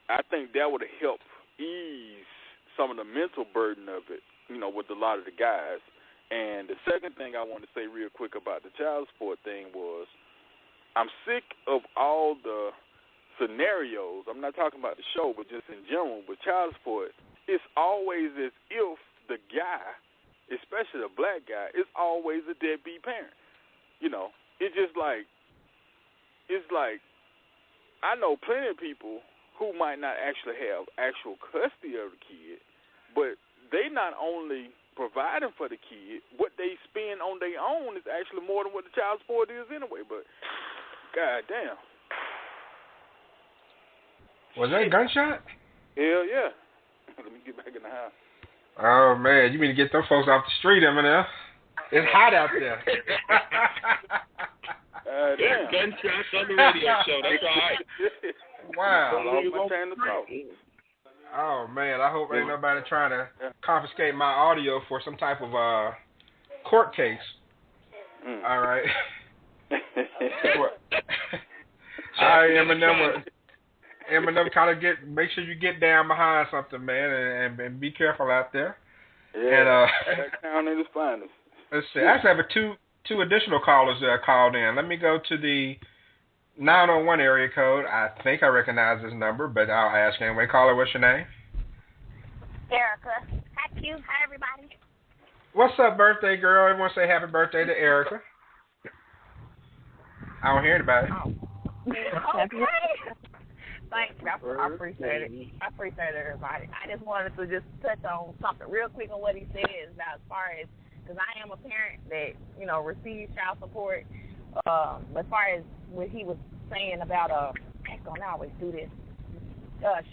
I think that would have helped ease some of the mental burden of it, you know, with a lot of the guys. And the second thing I want to say real quick about the child support thing was, I'm sick of all the scenarios. I'm not talking about the show, but just in general, with child support, it's always as if the guy, especially the black guy, is always a deadbeat parent. You know, it's like, I know plenty of people who might not actually have actual custody of the kid, but they not only providing for the kid, what they spend on their own is actually more than what the child support is anyway. But god damn. Was that a gunshot? Hell yeah. Let me get back in the house. Oh man, you mean to get them folks off the street, Eminem? It's hot out there. Damn. Gunshots on the radio show. That's all right. Wow. Oh man, I hope ain't nobody trying to confiscate my audio for some type of court case. All right. All right, Eminem, kind of make sure you get down behind something, man, and be careful out there. Yeah, that town is finest. Let's see. I actually have two additional callers that called in. Let me go to the 901 area code. I think I recognize this number, but I'll ask anyway. Caller, what's your name? Erica. Hi, Q. Hi, everybody. What's up, birthday girl? Everyone say happy birthday to Erica. I don't hear anybody. Okay. Thanks. I appreciate it. I appreciate it, everybody. I just wanted to just touch on something real quick on what he says now, as far as, because I am a parent that, you know, receives child support. As far as what he was saying about, heck, I always do this,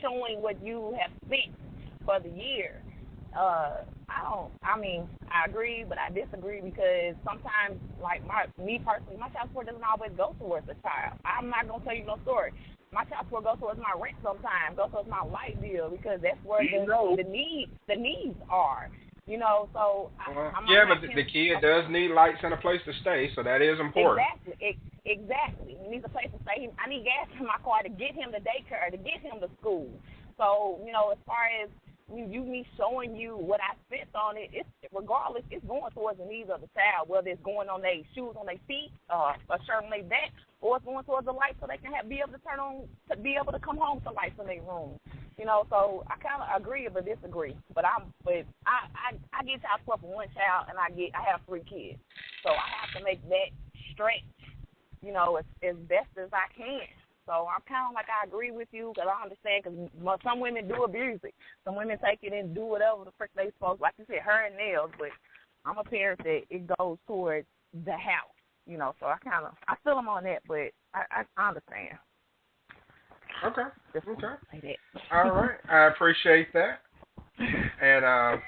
showing what you have spent for the year. I agree, but I disagree, because sometimes, like me personally, my child support doesn't always go towards the child. I'm not going to tell you no story. My child support goes towards my rent sometimes, goes towards my light bill, because that's where the needs are. You know, so but the kid does need lights and a place to stay, so that is important. Exactly. He needs a place to stay. I need gas in my car to get him to daycare, to get him to school. So, you know, as far as me showing you what I spent on it, it's regardless, it's going towards the needs of the child, whether it's going on their shoes on their feet, a shirt on their back, or it's going towards the lights so they can be able to turn on, to be able to come home to lights in their room. You know, so I kind of agree but disagree. But I get child support for one child, and I have 3 kids, so I have to make that stretch, you know, as best as I can. So I'm kind of like, I agree with you, because I understand, because some women do abuse it. Some women take it and do whatever the frick they supposed, like you said, hair and nails. But I'm a parent that it goes towards the house. you know. So I feel them on that, but I understand. Okay. Just okay. Like that. All right. I appreciate that. And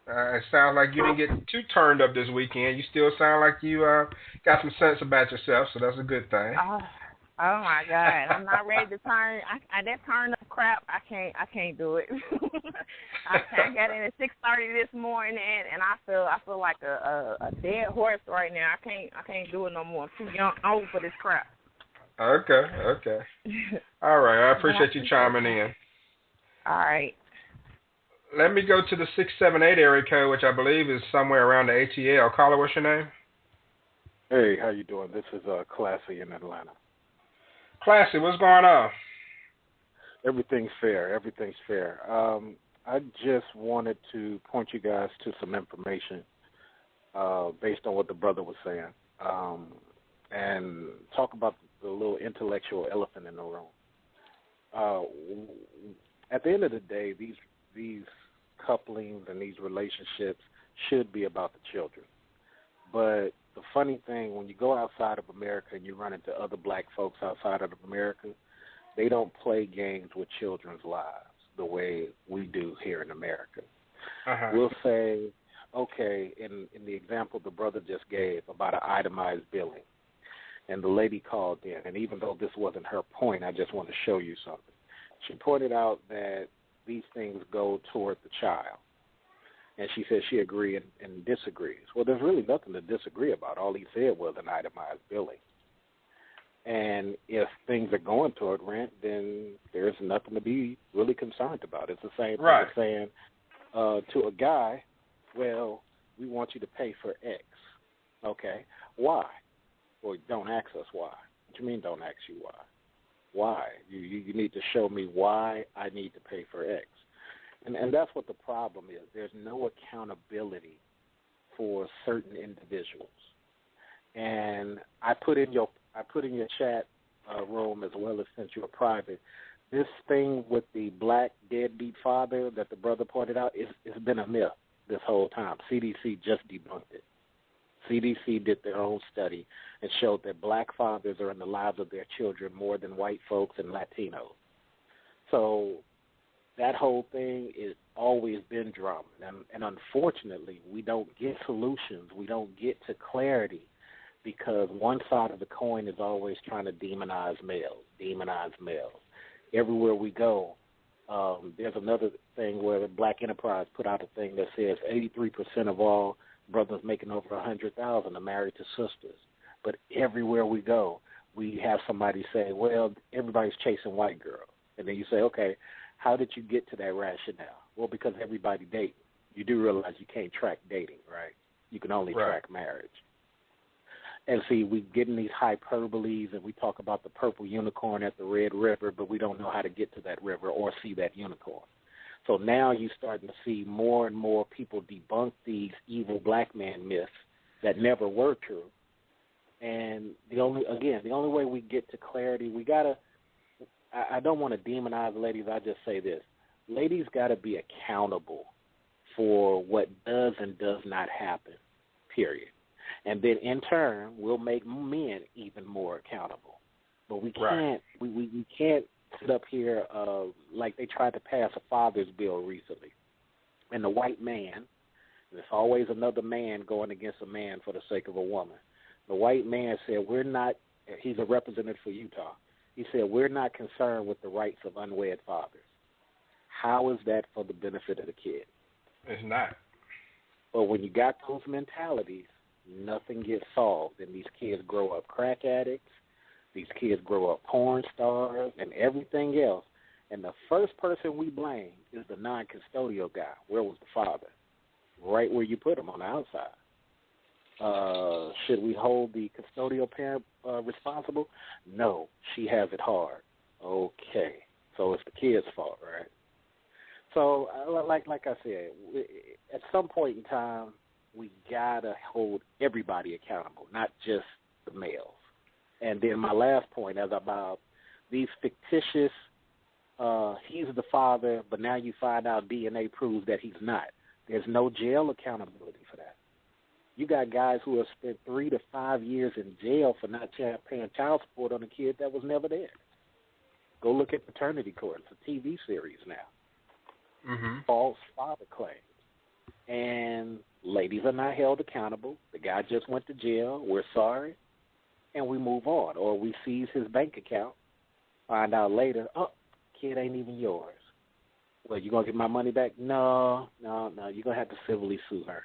it sounds like you didn't get too turned up this weekend. You still sound like you got some sense about yourself, so that's a good thing. Oh my God! I'm not ready to turn. That turn up crap. I can't do it. I got in at 6:30 this morning, and I feel like a dead horse right now. I can't do it no more. I'm too young, old for this crap. Okay. All right. I appreciate you chiming in. All right. Let me go to the 678 area code, which I believe is somewhere around the ATL. Caller, what's your name? Hey, how you doing? This is Classy in Atlanta. Classy, what's going on? Everything's fair. I just wanted to point you guys to some information based on what the brother was saying, and talk about the little intellectual elephant in the room. At the end of the day, these couplings and these relationships should be about the children. But the funny thing, when you go outside of America and you run into other black folks outside of America, they don't play games with children's lives the way we do here in America. Uh-huh. We'll say, okay, in the example the brother just gave about an itemized billing, and the lady called in, and even though this wasn't her point, I just want to show you something. She pointed out that these things go toward the child. And she said she agreed and disagrees. Well, there's really nothing to disagree about. All he said was an itemized billing. And if things are going toward rent, then there's nothing to be really concerned about. It's the same thing as saying to a guy, well, we want you to pay for X. Okay, why? Well, don't ask us why. What do you mean don't ask you why? Why? You need to show me why I need to pay for X. And that's what the problem is. There's no accountability for certain individuals. And I put in your chat room, as well as sent you a private, this thing with the black deadbeat father that the brother pointed out, it's been a myth this whole time. CDC just debunked it. CDC did their own study and showed that black fathers are in the lives of their children more than white folks and Latinos. So that whole thing is always been drama. And unfortunately, we don't get solutions. We don't get to clarity because one side of the coin is always trying to demonize males. Everywhere we go, there's another thing where the Black Enterprise put out a thing that says 83% of all brothers making over 100,000 are married to sisters. But everywhere we go, we have somebody say, well, everybody's chasing white girls. And then you say, okay, how did you get to that rationale? Well, because everybody dates. You do realize you can't track dating, right? You can only track marriage. And see, we get in these hyperboles and we talk about the purple unicorn at the Red River, but we don't know how to get to that river or see that unicorn. So now you're starting to see more and more people debunk these evil black man myths that never were true. And the only way we get to clarity, I don't want to demonize ladies, I just say this. Ladies got to be accountable for what does and does not happen, period. And then in turn, we'll make men even more accountable. But we can't we can't sit up here like they tried to pass a father's bill recently. And the white man, there's always another man going against a man for the sake of a woman. The white man said, he's a representative for Utah. He said, we're not concerned with the rights of unwed fathers. How is that for the benefit of the kid? It's not. But when you got those mentalities, nothing gets solved, and these kids grow up crack addicts, these kids grow up porn stars, and everything else. And the first person we blame is the non-custodial guy. Where was the father? Right where you put him, on the outside. Should we hold the custodial parent responsible? No, she has it hard. Okay, so it's the kid's fault, right? So, like I said, at some point in time, we gotta hold everybody accountable, not just the males. And then my last point is about these fictitious. He's the father, but now you find out DNA proves that he's not. There's no jail accountability for that. You got guys who have spent 3 to 5 years in jail for not paying child support on a kid that was never there. Go look at Paternity Court. It's a TV series now. Mm-hmm. False father claims. And ladies are not held accountable. The guy just went to jail. We're sorry. And we move on. Or we seize his bank account, find out later, kid ain't even yours. Well, you going to get my money back? No. You're going to have to civilly sue her.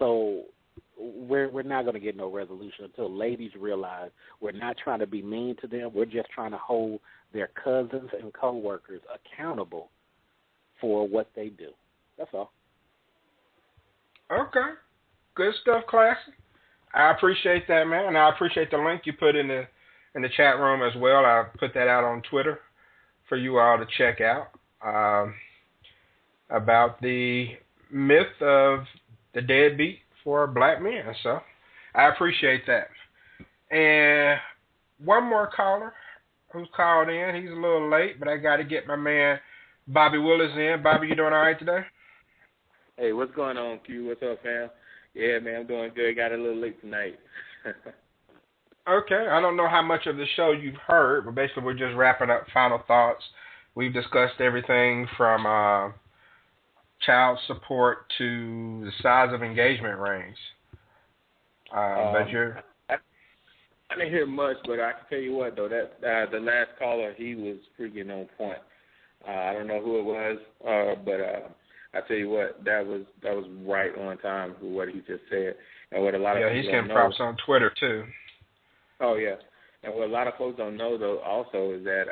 So we're not going to get no resolution until ladies realize we're not trying to be mean to them. We're just trying to hold their cousins and coworkers accountable for what they do. That's all. Okay. Good stuff, Classy. I appreciate that, man, and I appreciate the link you put in the chat room as well. I'll put that out on Twitter for you all to check out about the myth of the deadbeat for black men. So I appreciate that. And one more caller who's called in. He's a little late, but I got to get my man Bobby Willis in. Bobby, you doing all right today? Hey, what's going on, Q? What's up, fam? Yeah, man, I'm doing good. Got a little late tonight. Okay. I don't know how much of the show you've heard, but basically we're just wrapping up final thoughts. We've discussed everything from child support to the size of engagement rings. But you're... I didn't hear much, but I can tell you what, though, that the last caller, he was freaking on point. I don't know who it was, but I tell you what, that was right on time for what he just said, and what a lot of people he's getting props on Twitter too. Oh yeah, and what a lot of folks don't know though also is that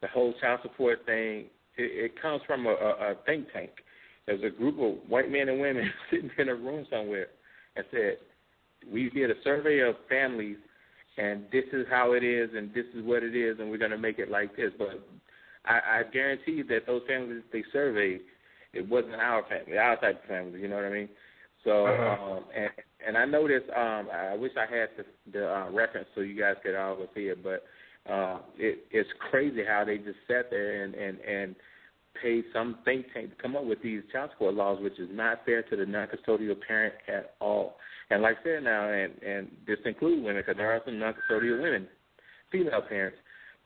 the whole child support thing it comes from a think tank. There's a group of white men and women sitting in a room somewhere and said, we did a survey of families, and this is how it is, and this is what it is, and we're going to make it like this. But I guarantee you that those families they surveyed, it wasn't our family, our type of family. You know what I mean? So, and I know this. I wish I had the reference so you guys could always see it, but it's crazy how they just sat there and paid some think tank to come up with these child support laws, which is not fair to the non-custodial parent at all. And like I said now, and this includes women, because there are some non-custodial women, female parents,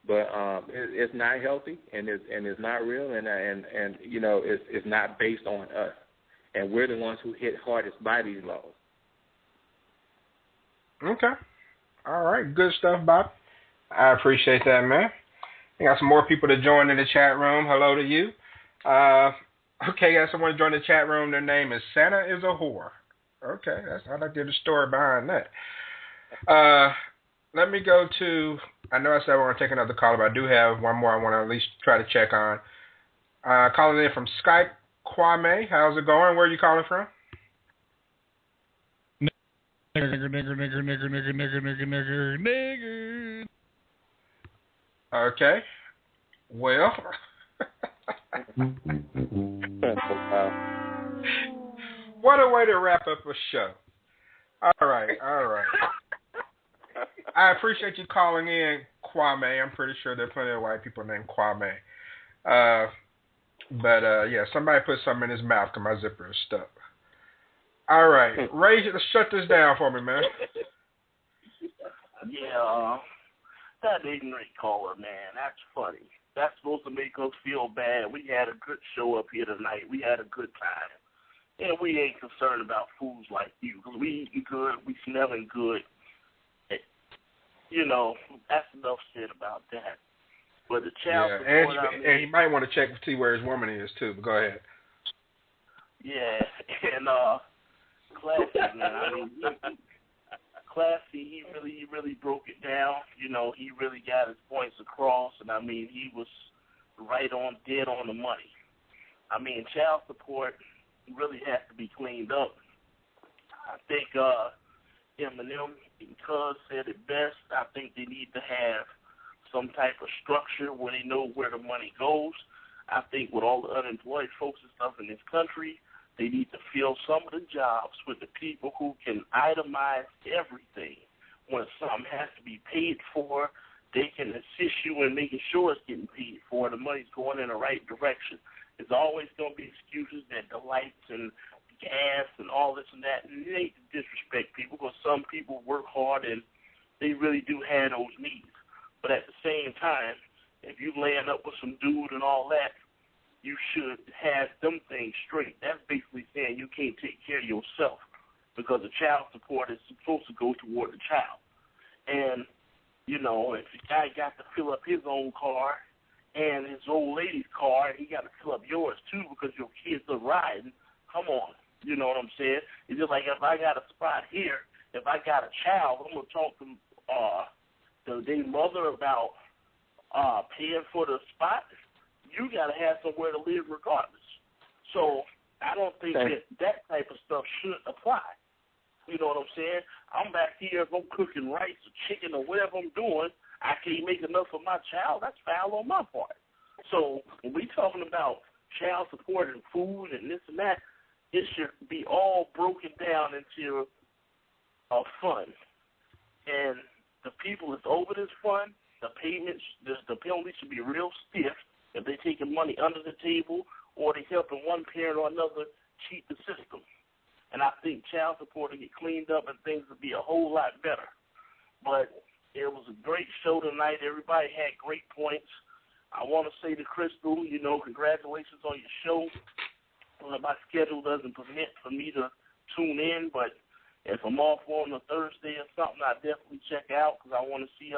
but it's not healthy and it's not real, and you know it's not based on us, and we're the ones who hit hardest by these laws. Okay, all right, good stuff, Bob. I appreciate that, man. I got some more people to join in the chat room. Hello to you. Okay, got someone to join the chat room. Their name is Santa is a Whore. Okay, I like to hear the story behind that. Let me go to, I know I said I want to take another caller, but I do have one more I want to at least try to check on. Calling in from Skype, Kwame. How's it going? Where are you calling from? Okay. Well, what a way to wrap up a show. All right. I appreciate you calling in, Kwame. I'm pretty sure there are plenty of white people named Kwame. But somebody put something in his mouth because my zipper is stuck. All right. Ray, shut this down for me, man. Yeah, that ignorant caller, man, that's funny. That's supposed to make us feel bad. We had a good show up here tonight. We had a good time. And we ain't concerned about fools like you. Because we eating good, we smelling good. You know, that's enough said about that. But the child support, and you might want to check to see where his woman is, too. But go ahead. Yeah, and Classy, man. I mean, Classy, he really broke it down. You know, he really got his points across, and I mean, he was right on, dead on the money. I mean, child support really has to be cleaned up. I think Eminem and Cuz said it best. I think they need to have some type of structure where they know where the money goes. I think with all the unemployed folks and stuff in this country, they need to fill some of the jobs with the people who can itemize everything. When something has to be paid for, they can assist you in making sure it's getting paid for. The money's going in the right direction. There's always going to be excuses that the lights and gas and all this and that. And it ain't to disrespect people, because some people work hard and they really do have those needs. But at the same time, if you land up with some dude and all that, you should have them things straight. That's basically saying you can't take care of yourself, because the child support is supposed to go toward the child. And, you know, if the guy got to fill up his own car and his old lady's car, he got to fill up yours too because your kids are riding, come on. You know what I'm saying? It's just like if I got a spot here, if I got a child, I'm going to talk to their mother about paying for the spot. You got to have somewhere to live regardless. So I don't think that type of stuff should apply. You know what I'm saying? I'm back here, if I'm cooking rice or chicken or whatever I'm doing, I can't make enough for my child. That's foul on my part. So when we talking about child support and food and this and that, it should be all broken down into a fund. And the people that's over this fund, the payments, the penalty should be real stiff if they're taking money under the table or they helping one parent or another cheat the system. And I think child support will get cleaned up and things will be a whole lot better. But it was a great show tonight. Everybody had great points. I want to say to Crystal, you know, congratulations on your show. My schedule doesn't permit for me to tune in, but if I'm off on a Thursday or something, I definitely check out because I want to see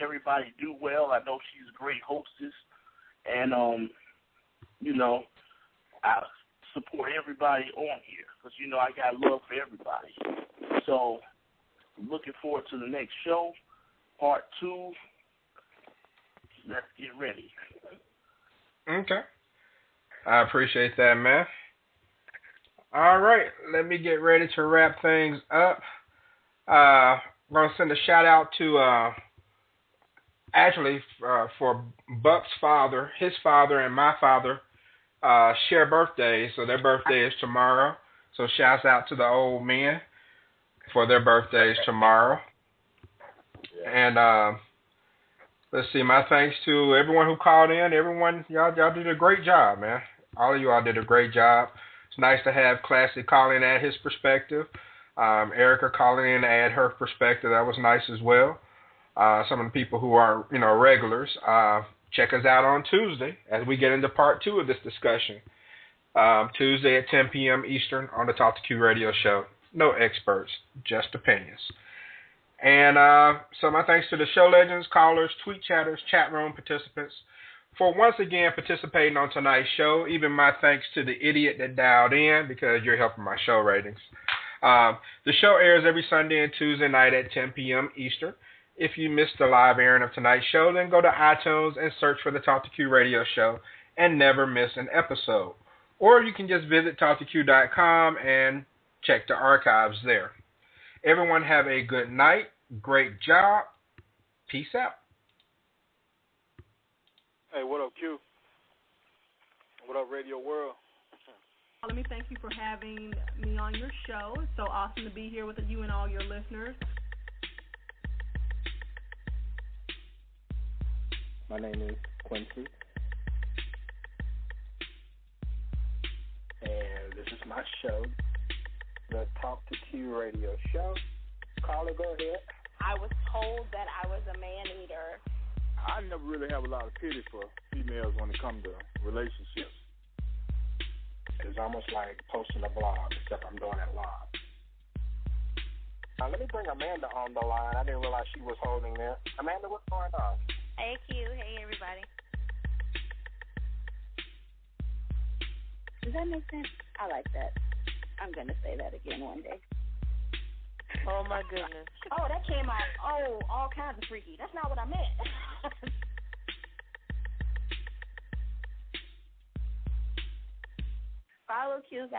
everybody do well. I know she's a great hostess. And, you know, I support everybody on here because, you know, I got love for everybody. So I'm looking forward to the next show, part 2. Let's get ready. Okay. I appreciate that, man. All right, let me get ready to wrap things up. I'm going to send a shout out to for Buck's father, his father, and my father share birthdays. So their birthday is tomorrow. So shouts out to the old men for their birthdays tomorrow. And let's see, my thanks to everyone who called in. Everyone, y'all did a great job, man. All of you all did a great job. It's nice to have Classy call in at his perspective. Erica calling in to add her perspective. That was nice as well. Some of the people who are, you know, regulars, check us out on Tuesday as we get into part 2 of this discussion. Tuesday at 10 p.m. Eastern on the Talk to Q radio show. No experts, just opinions. And so my thanks to the show legends, callers, tweet chatters, chat room participants for once again participating on tonight's show. Even my thanks to the idiot that dialed in because you're helping my show ratings. The show airs every Sunday and Tuesday night at 10 p.m. Eastern. If you missed the live airing of tonight's show, then go to iTunes and search for the Talk to Q radio show and never miss an episode. Or you can just visit talktoq.com and check the archives there. Everyone have a good night. Great job. Peace out. Hey, what up, Q? What up, Radio World? Let me thank you for having me on your show. It's so awesome to be here with you and all your listeners. My name is Quincy. And this is my show, the Talk to Q radio show. Caller, go ahead. I was told that I was a man-eater. I never really have a lot of pity for females when it comes to relationships. It's almost like posting a blog, except I'm doing it live. Now, let me bring Amanda on the line. I didn't realize she was holding there. Amanda, what's going on? Hey, Q. Hey, everybody. Does that make sense? I like that. I'm going to say that again one day. Oh, my goodness. Oh, that came out, all kinds of freaky. That's not what I meant. Follow Q's